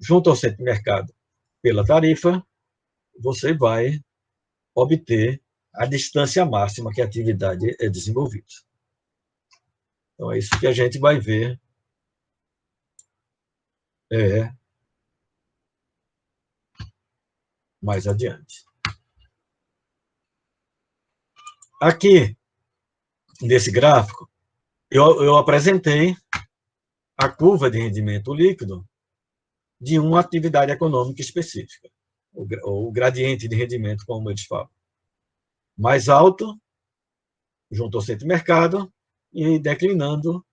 junto ao centro de mercado, pela tarifa, você vai obter a distância máxima que a atividade é desenvolvida. Então, é isso que a gente vai ver mais adiante. Aqui, nesse gráfico, eu apresentei a curva de rendimento líquido de uma atividade econômica específica, o gradiente de rendimento, como eles falam. Mais alto, junto ao centro de mercado, e declinando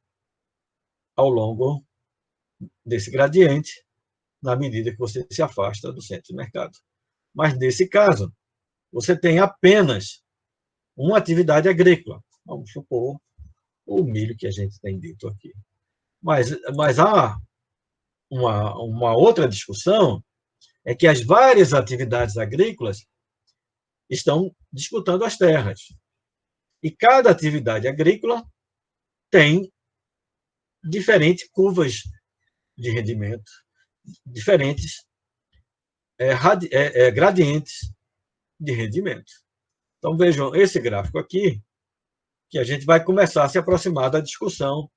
ao longo desse gradiente, na medida que você se afasta do centro de mercado. Mas, nesse caso, você tem apenas uma atividade agrícola. Vamos supor o milho que a gente tem dito aqui. Mas há uma outra discussão, é que as várias atividades agrícolas estão disputando as terras. E cada atividade agrícola tem diferentes curvas de rendimento, diferentes gradientes de rendimento. Então, vejam esse gráfico aqui, que a gente vai começar a se aproximar da discussão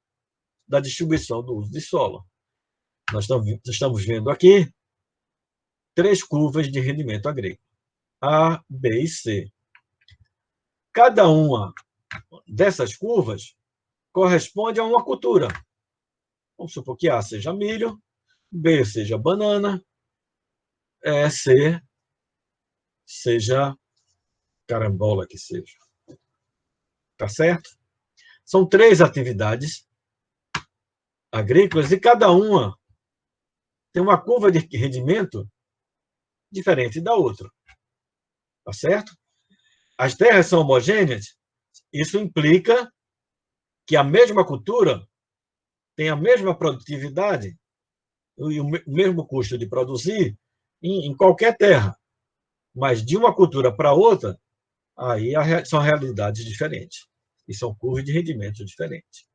da distribuição do uso de solo. Nós estamos vendo aqui 3 curvas de rendimento agrícola, A, B e C. Cada uma dessas curvas corresponde a uma cultura. Vamos supor que A seja milho, B seja banana, C seja carambola, que seja. Tá certo? São 3 atividades agrícolas e cada uma tem uma curva de rendimento diferente da outra. Tá certo? As terras são homogêneas, isso implica que a mesma cultura tem a mesma produtividade e o mesmo custo de produzir em qualquer terra. Mas de uma cultura para outra, aí são realidades diferentes. E são curvas de rendimento diferentes.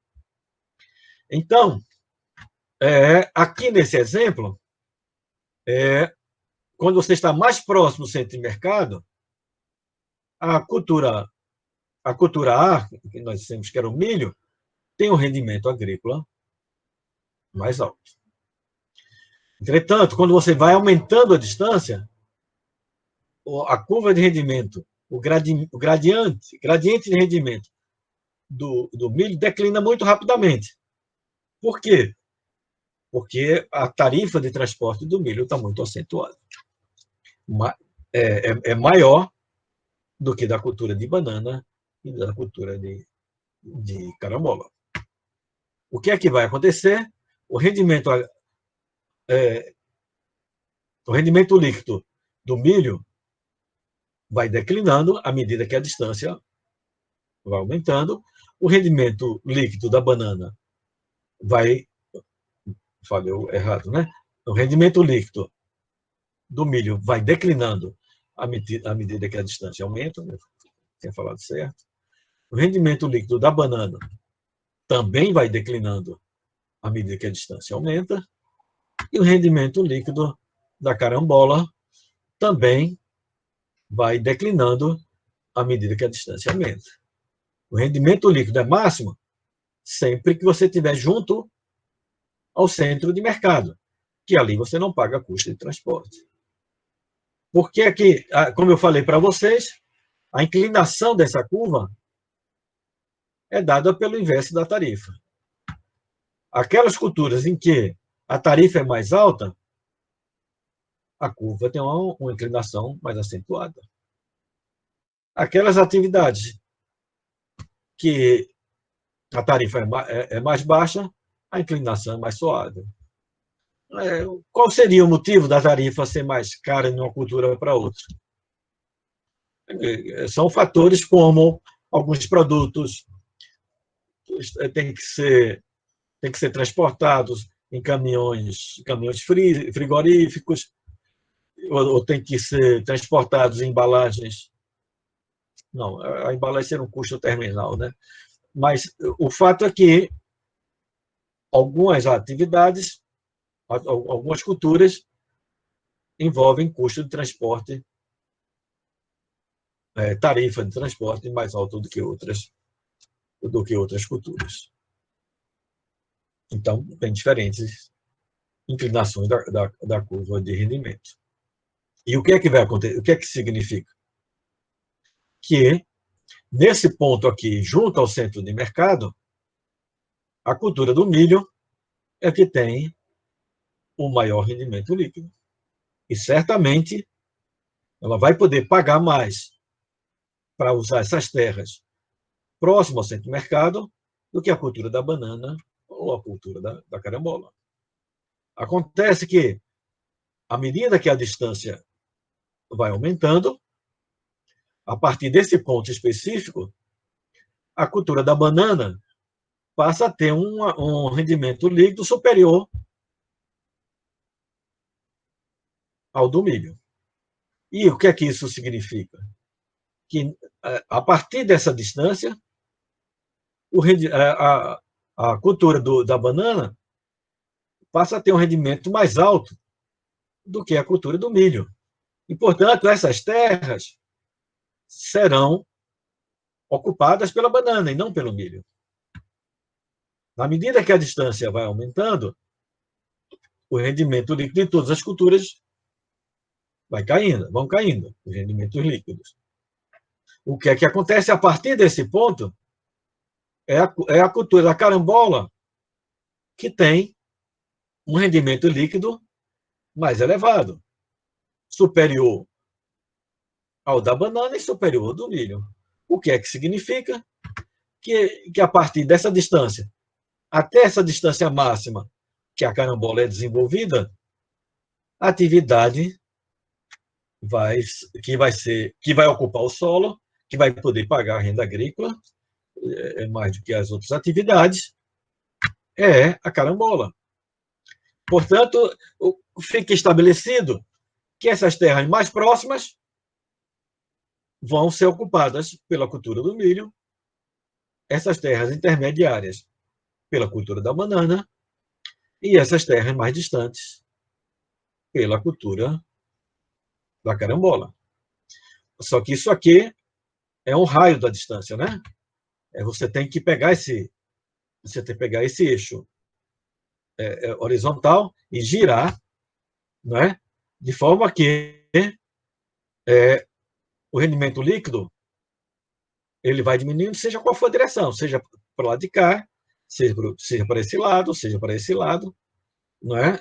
Então, aqui nesse exemplo, quando você está mais próximo do centro de mercado, a cultura A, que nós dissemos que era o milho, tem um rendimento agrícola mais alto. Entretanto, quando você vai aumentando a distância, a curva de rendimento, o gradiente de rendimento do milho declina muito rapidamente. Por quê? Porque a tarifa de transporte do milho está muito acentuada. É maior do que da cultura de banana e da cultura de carambola. O que é que vai acontecer? O rendimento líquido do milho vai declinando à medida que a distância vai aumentando. O rendimento líquido da banana vai... Falei errado, né? O rendimento líquido do milho vai declinando à medida que a distância aumenta. Eu tinha falado certo. O rendimento líquido da banana também vai declinando à medida que a distância aumenta. E o rendimento líquido da carambola também vai declinando à medida que a distância aumenta. O rendimento líquido é máximo sempre que você estiver junto ao centro de mercado, que ali você não paga custo de transporte. Porque aqui, como eu falei para vocês, a inclinação dessa curva é dada pelo inverso da tarifa. Aquelas culturas em que a tarifa é mais alta, a curva tem uma inclinação mais acentuada. Aquelas atividades que a tarifa é mais baixa, a inclinação é mais suave. Qual seria o motivo da tarifa ser mais cara de uma cultura para outra? São fatores como alguns produtos têm que ser transportados em caminhões frigoríficos, ou têm que ser transportados em embalagens. Não, a embalagem seria um custo terminal, né? Mas o fato é que algumas atividades, algumas culturas, envolvem custo de transporte, tarifa de transporte mais alta do que outras culturas. Então, tem diferentes inclinações da curva de rendimento. E o que é que vai acontecer? O que é que significa? Que, nesse ponto aqui, junto ao centro de mercado, a cultura do milho é que tem o maior rendimento líquido. E, certamente, ela vai poder pagar mais para usar essas terras próximo ao centro de mercado do que a cultura da banana ou a cultura da carambola. Acontece que, à medida que a distância vai aumentando, a partir desse ponto específico, a cultura da banana passa a ter um rendimento líquido superior ao do milho. E o que é que isso significa? Que, a partir dessa distância, a cultura da banana passa a ter um rendimento mais alto do que a cultura do milho. E, portanto, essas terras serão ocupadas pela banana e não pelo milho. Na medida que a distância vai aumentando, o rendimento líquido de todas as culturas vão caindo, os rendimentos líquidos. O que é que acontece a partir desse ponto é a cultura da carambola que tem um rendimento líquido mais elevado, superior ao da banana e superior ao do milho. O que é que significa? Que a partir dessa distância, até essa distância máxima que a carambola é desenvolvida, a atividade que vai ocupar o solo, que vai poder pagar a renda agrícola, mais do que as outras atividades, é a carambola. Portanto, fica estabelecido que essas terras mais próximas vão ser ocupadas pela cultura do milho, essas terras intermediárias pela cultura da banana e essas terras mais distantes pela cultura da carambola. Só que isso aqui é um raio da distância, né? Você tem que pegar esse eixo horizontal e girar, né? De forma que o rendimento líquido ele vai diminuindo, seja qual for a direção, seja para o lado de cá, seja para esse lado, seja para esse lado, não é?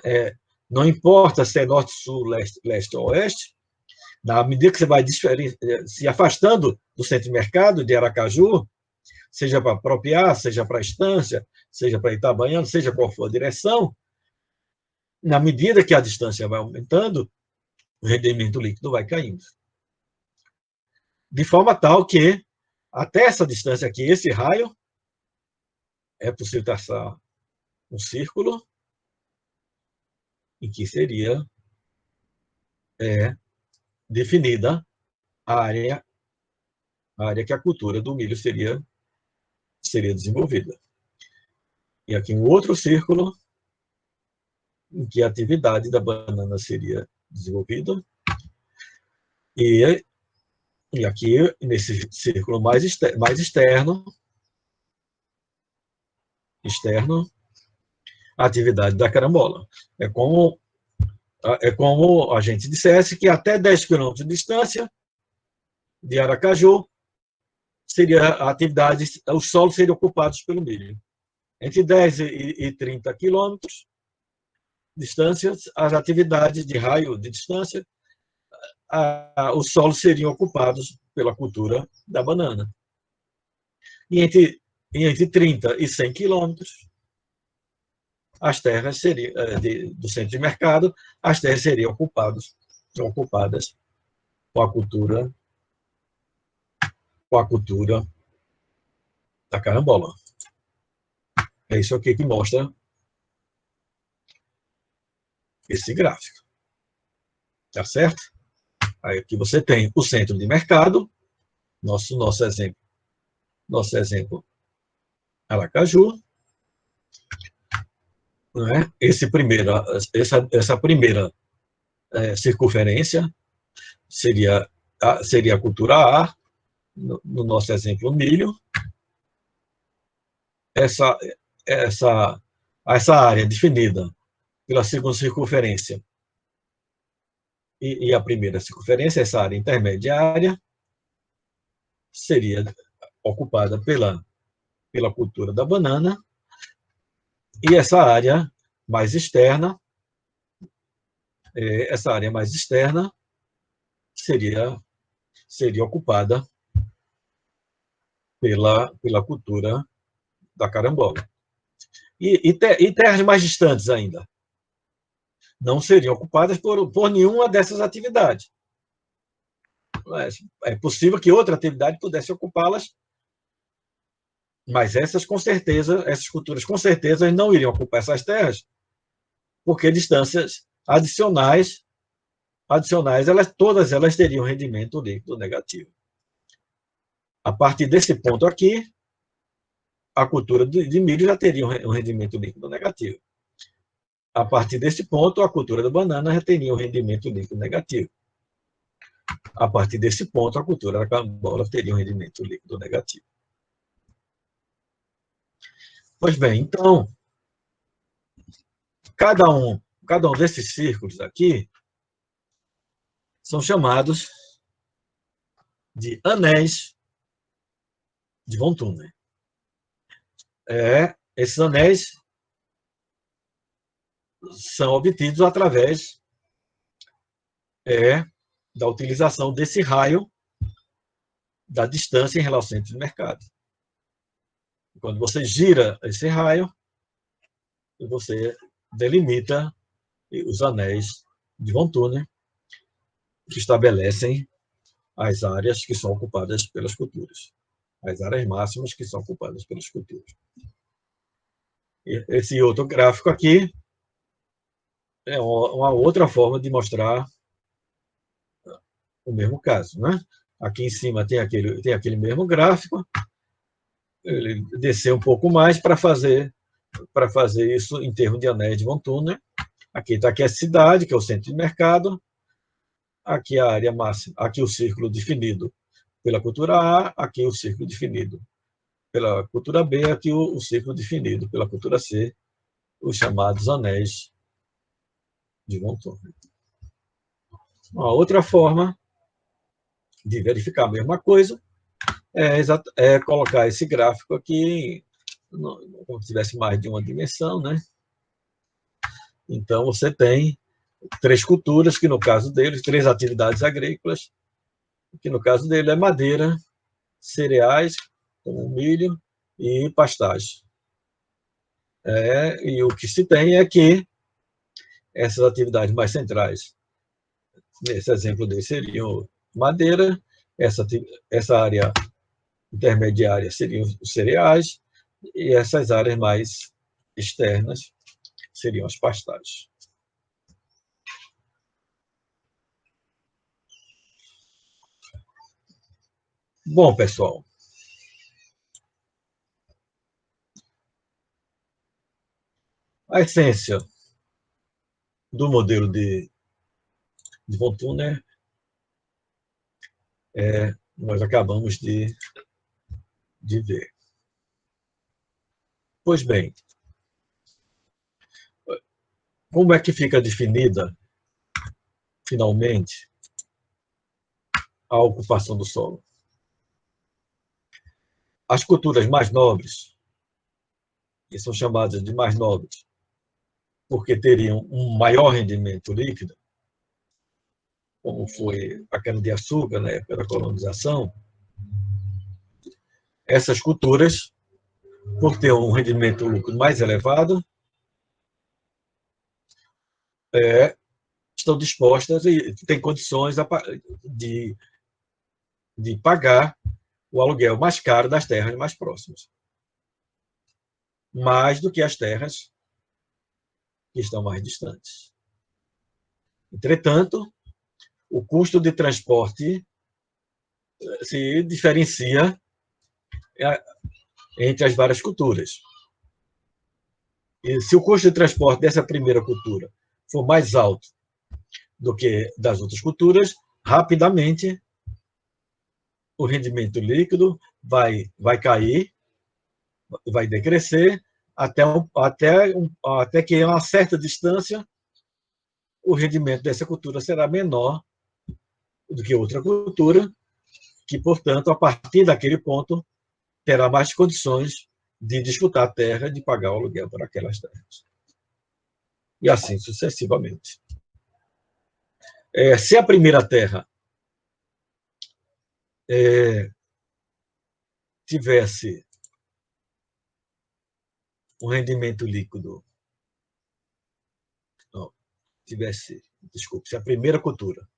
Não importa se é norte, sul, leste ou oeste, na medida que você vai se afastando do centro de mercado de Aracaju, seja para Apropriar, seja para a Estância, seja para Itabaiana, seja qual for a direção, na medida que a distância vai aumentando, o rendimento líquido vai caindo. De forma tal que, até essa distância aqui, esse raio, é possível traçar um círculo em que seria definida a área que a cultura do milho seria desenvolvida. E aqui um outro círculo em que a atividade da banana seria desenvolvida. E aqui, nesse círculo mais externo, externo a atividade da carambola. É como a gente dissesse que até 10 quilômetros de distância de Aracaju seria a atividade, os solos seriam ocupados pelo milho. Entre 10 e 30 quilômetros de distância, as atividades de raio de distância, os solos seriam ocupados pela cultura da banana. E entre 30 e 100 quilômetros, as terras seriam, do centro de mercado, as terras seriam ocupadas com a cultura da carambola. É isso aqui que mostra esse gráfico. Tá certo? Aí aqui você tem o centro de mercado, nosso exemplo Aracaju, né? Essa primeira circunferência seria a cultura A, no nosso exemplo milho. Essa área definida pela segunda circunferência e a primeira circunferência, essa área intermediária, seria ocupada pela cultura da banana, e essa área mais externa seria ocupada pela cultura da carambola. E terras mais distantes ainda não seriam ocupadas por nenhuma dessas atividades. É possível que outra atividade pudesse ocupá-las, mas essas culturas com certeza não iriam ocupar essas terras, porque distâncias adicionais, todas elas teriam rendimento líquido negativo. A partir desse ponto aqui, a cultura de milho já teria um rendimento líquido negativo. A partir desse ponto, a cultura da banana já teria um rendimento líquido negativo. A partir desse ponto, a cultura da carambola teria um rendimento líquido negativo. Pois bem, então, cada um desses círculos aqui são chamados de anéis de von Thunner. Esses anéis são obtidos através da utilização desse raio da distância em relação ao centro de mercado. Quando você gira esse raio, você delimita os anéis de von Thunner, que estabelecem as áreas que são ocupadas pelas culturas, as áreas máximas que são ocupadas pelas culturas. Esse outro gráfico aqui é uma outra forma de mostrar o mesmo caso, né? Aqui em cima tem aquele mesmo gráfico, ele desceu um pouco mais para fazer isso em termos de anéis de von Thunner. Aqui está a cidade, que é o centro de mercado. Aqui a área máxima, aqui o círculo definido pela cultura A, aqui o círculo definido pela cultura B, aqui o círculo definido pela cultura C, os chamados anéis de von Thunner. Uma outra forma de verificar a mesma coisa é colocar esse gráfico aqui como se tivesse mais de uma dimensão, né? Então, você tem 3 culturas, que no caso deles, 3 atividades agrícolas, que no caso dele é madeira, cereais, como milho, e pastagem. E o que se tem é que essas atividades mais centrais, nesse exemplo dele, seriam madeira, essa área intermediária seriam os cereais, e essas áreas mais externas seriam as pastagens. Bom, pessoal, a essência do modelo de von Thunner nós acabamos de ver. Pois bem, como é que fica definida, finalmente, a ocupação do solo? As culturas mais nobres, que são chamadas de mais nobres, porque teriam um maior rendimento líquido, como foi a cana-de-açúcar na época da colonização, essas culturas, por ter um rendimento líquido mais elevado, estão dispostas e têm condições de pagar o aluguel mais caro das terras mais próximas, mais do que as terras que estão mais distantes. Entretanto, o custo de transporte se diferencia entre as várias culturas. E se o custo de transporte dessa primeira cultura for mais alto do que das outras culturas, rapidamente o rendimento líquido vai cair, vai decrescer, até que, a uma certa distância, o rendimento dessa cultura será menor do que outra cultura, que, portanto, a partir daquele ponto, terá mais condições de disputar a terra, de pagar o aluguel por aquelas terras. E assim sucessivamente. Se a primeira terra tivesse um rendimento líquido, se a primeira cultura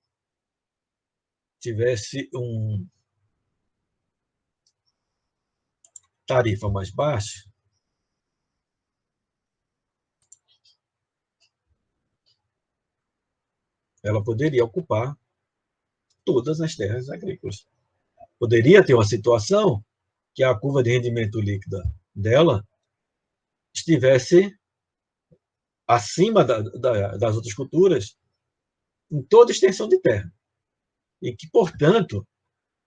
tivesse uma tarifa mais baixa, ela poderia ocupar todas as terras agrícolas. Poderia ter uma situação que a curva de rendimento líquida dela estivesse acima das outras culturas em toda a extensão de terra, e que, portanto,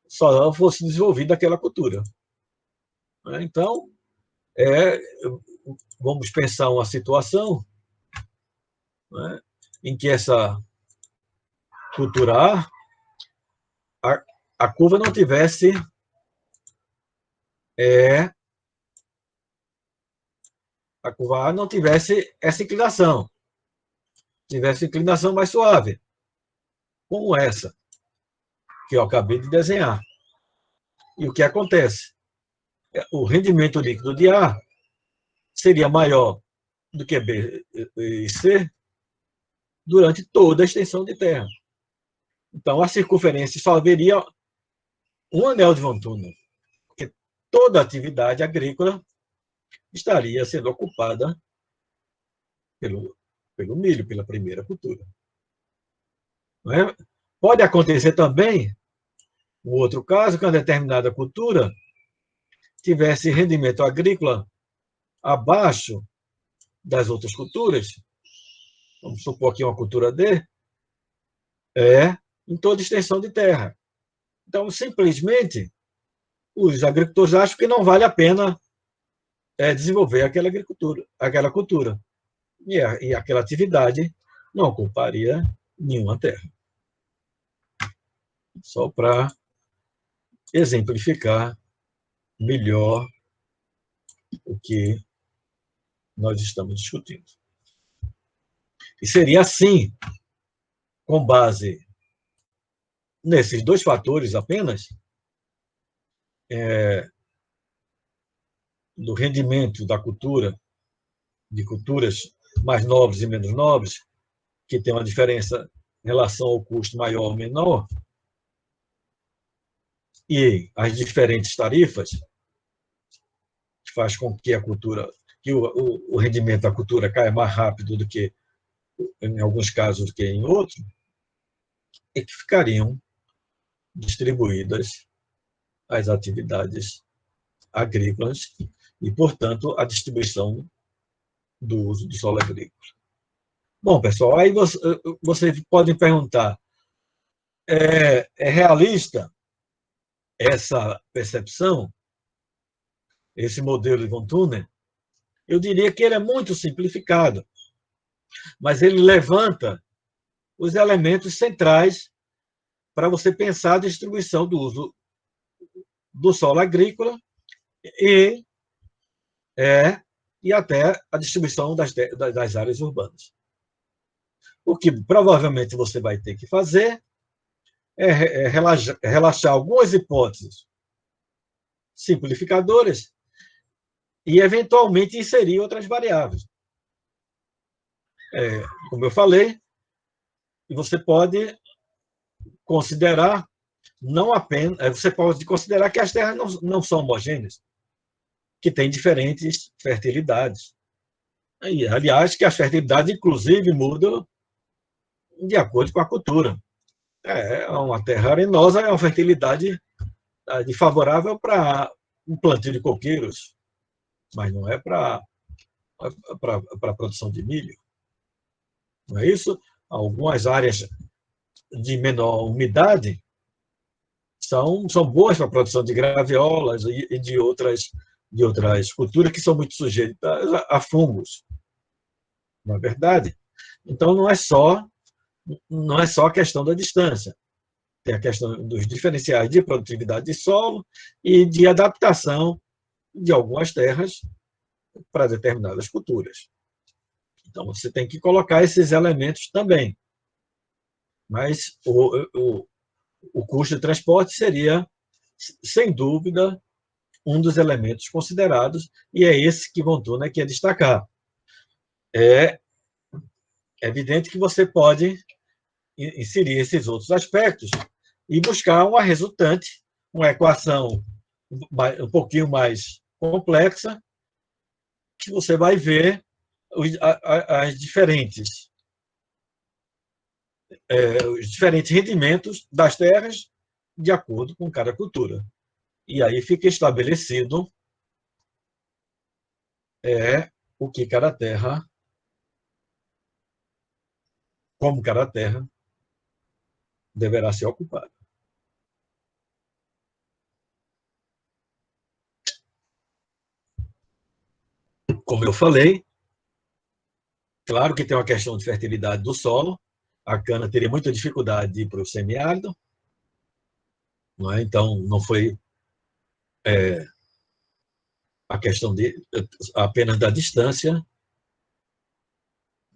só fosse desenvolvida aquela cultura. Então, vamos pensar uma situação em que essa cultura a curva não tivesse a curva A não tivesse essa inclinação, tivesse inclinação mais suave, como essa que eu acabei de desenhar. E o que acontece? O rendimento líquido de A seria maior do que B e C durante toda a extensão de terra. Então, a circunferência só haveria um anel de Von Thunel, porque toda a atividade agrícola estaria sendo ocupada pelo milho, pela primeira cultura. Não é? Pode acontecer também o outro caso, que uma determinada cultura tivesse rendimento agrícola abaixo das outras culturas, vamos supor que uma cultura D, em toda extensão de terra. Então, simplesmente, os agricultores acham que não vale a pena desenvolver aquela cultura. E aquela atividade não ocuparia nenhuma terra. Só para exemplificar melhor o que nós estamos discutindo. E seria assim, com base nesses dois fatores apenas, do rendimento da cultura, de culturas mais nobres e menos nobres, que tem uma diferença em relação ao custo maior ou menor, e as diferentes tarifas, que faz com que o rendimento da cultura caia mais rápido do que, em alguns casos, do que em outros, e que ficariam distribuídas as atividades agrícolas e, portanto, a distribuição do uso do solo agrícola. Bom, pessoal, aí vocês podem perguntar, é realista essa percepção, esse modelo de Von Thunel? Eu diria que ele é muito simplificado, mas ele levanta os elementos centrais para você pensar a distribuição do uso do solo agrícola e, e até a distribuição das áreas urbanas. O que provavelmente você vai ter que fazer é relaxar algumas hipóteses simplificadoras e, eventualmente, inserir outras variáveis. Como eu falei, você pode considerar não apenas, você pode considerar que as terras não são homogêneas, que têm diferentes fertilidades. E, aliás, que as fertilidades, inclusive, mudam de acordo com a cultura. Uma terra arenosa é uma fertilidade favorável para um plantio de coqueiros, mas não é para a produção de milho. Não é isso? Algumas áreas de menor umidade são boas para a produção de graviolas e de outras culturas que são muito sujeitas a fungos. Não é verdade? Então, não é só a questão da distância. Tem a questão dos diferenciais de produtividade de solo e de adaptação de algumas terras para determinadas culturas. Então, você tem que colocar esses elementos também. Mas o custo de transporte seria, sem dúvida, um dos elementos considerados, e é esse que Von Thuner quer destacar. É evidente que você pode inserir esses outros aspectos e buscar uma resultante, uma equação um pouquinho mais complexa, que você vai ver os diferentes rendimentos das terras de acordo com cada cultura. E aí fica estabelecido o que cada terra, como cada terra deverá ser ocupada. Como eu falei, claro que tem uma questão de fertilidade do solo. A cana teria muita dificuldade de ir para o semiárido, não é? Então, não foi a questão apenas da distância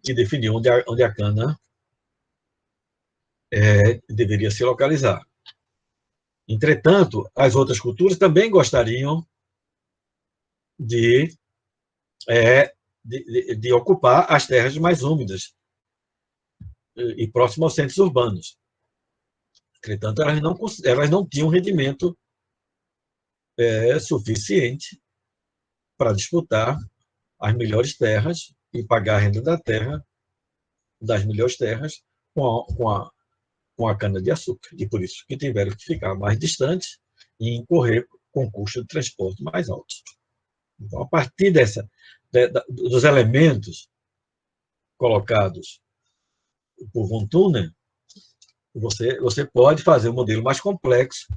que definiu onde a cana deveria se localizar. Entretanto, as outras culturas também gostariam de ocupar as terras mais úmidas e próximas aos centros urbanos. Entretanto, elas não tinham rendimento suficiente para disputar as melhores terras e pagar a renda da terra, das melhores terras, com a cana-de-açúcar. E por isso que tiveram que ficar mais distantes e incorrer com custo de transporte mais altos. Então, a partir dos elementos colocados por Von Thuner, você pode fazer um modelo mais complexo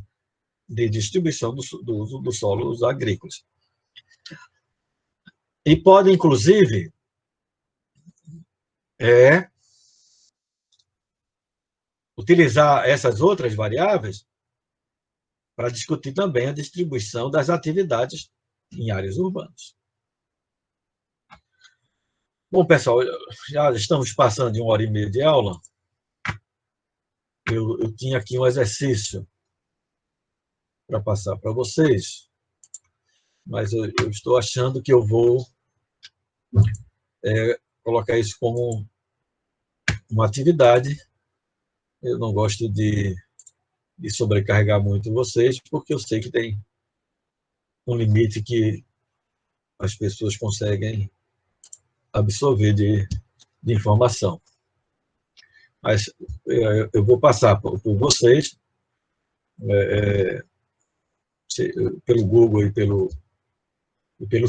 de distribuição do uso dos solos agrícolas. E pode, inclusive, utilizar essas outras variáveis para discutir também a distribuição das atividades em áreas urbanas. Bom, pessoal, já estamos passando de 1h30 de aula. Eu tinha aqui um exercício para passar para vocês, mas eu estou achando que eu vou colocar isso como uma atividade. Eu não gosto de sobrecarregar muito vocês, porque eu sei que tem um limite que as pessoas conseguem absorver de informação. Mas eu vou passar por vocês, pelo Google e pelo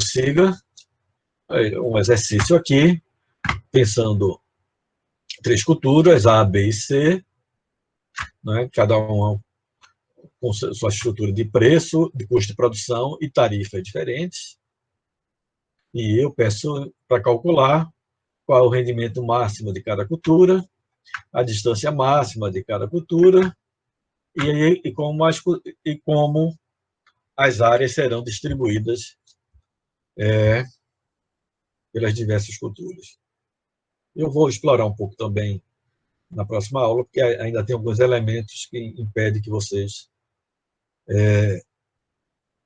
Siga, um exercício aqui, pensando 3 culturas, A, B e C, né, cada uma com sua estrutura de preço, de custo de produção e tarifa diferentes. E eu peço para calcular qual é o rendimento máximo de cada cultura, a distância máxima de cada cultura e como as áreas serão distribuídas pelas diversas culturas. Eu vou explorar um pouco também na próxima aula, porque ainda tem alguns elementos que impedem que vocês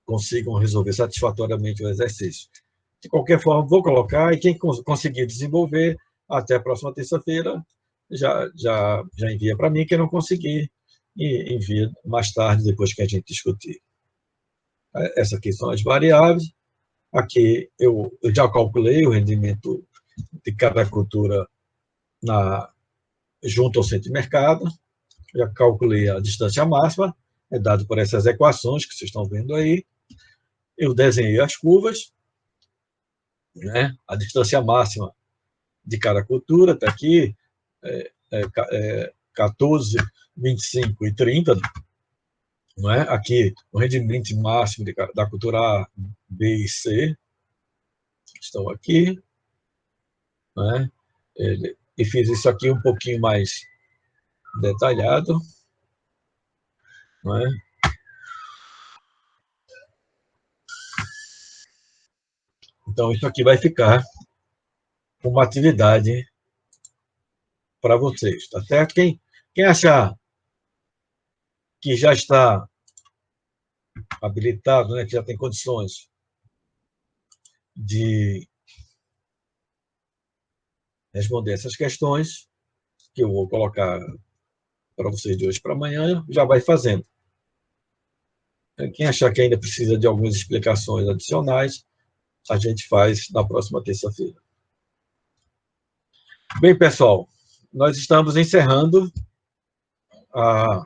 consigam resolver satisfatoriamente o exercício. De qualquer forma, vou colocar, e quem conseguir desenvolver até a próxima terça-feira, já envia para mim. Quem não conseguir, envia mais tarde, depois que a gente discutir. Essas aqui são as variáveis. Aqui eu já calculei o rendimento de cada cultura junto ao centro de mercado, já calculei a distância máxima, é dado por essas equações que vocês estão vendo aí. Eu desenhei as curvas, né? A distância máxima de cada cultura está aqui, 14, 25 e 30, não é? Aqui, o rendimento máximo da cultura A, B e C estão aqui, não é? E fiz isso aqui um pouquinho mais detalhado, não é? Então, isso aqui vai ficar uma atividade para vocês, tá certo? Quem achar que já está habilitado, né, que já tem condições de responder essas questões, que eu vou colocar para vocês de hoje para amanhã, já vai fazendo. Quem achar que ainda precisa de algumas explicações adicionais, a gente faz na próxima terça-feira. Bem, pessoal, nós estamos encerrando a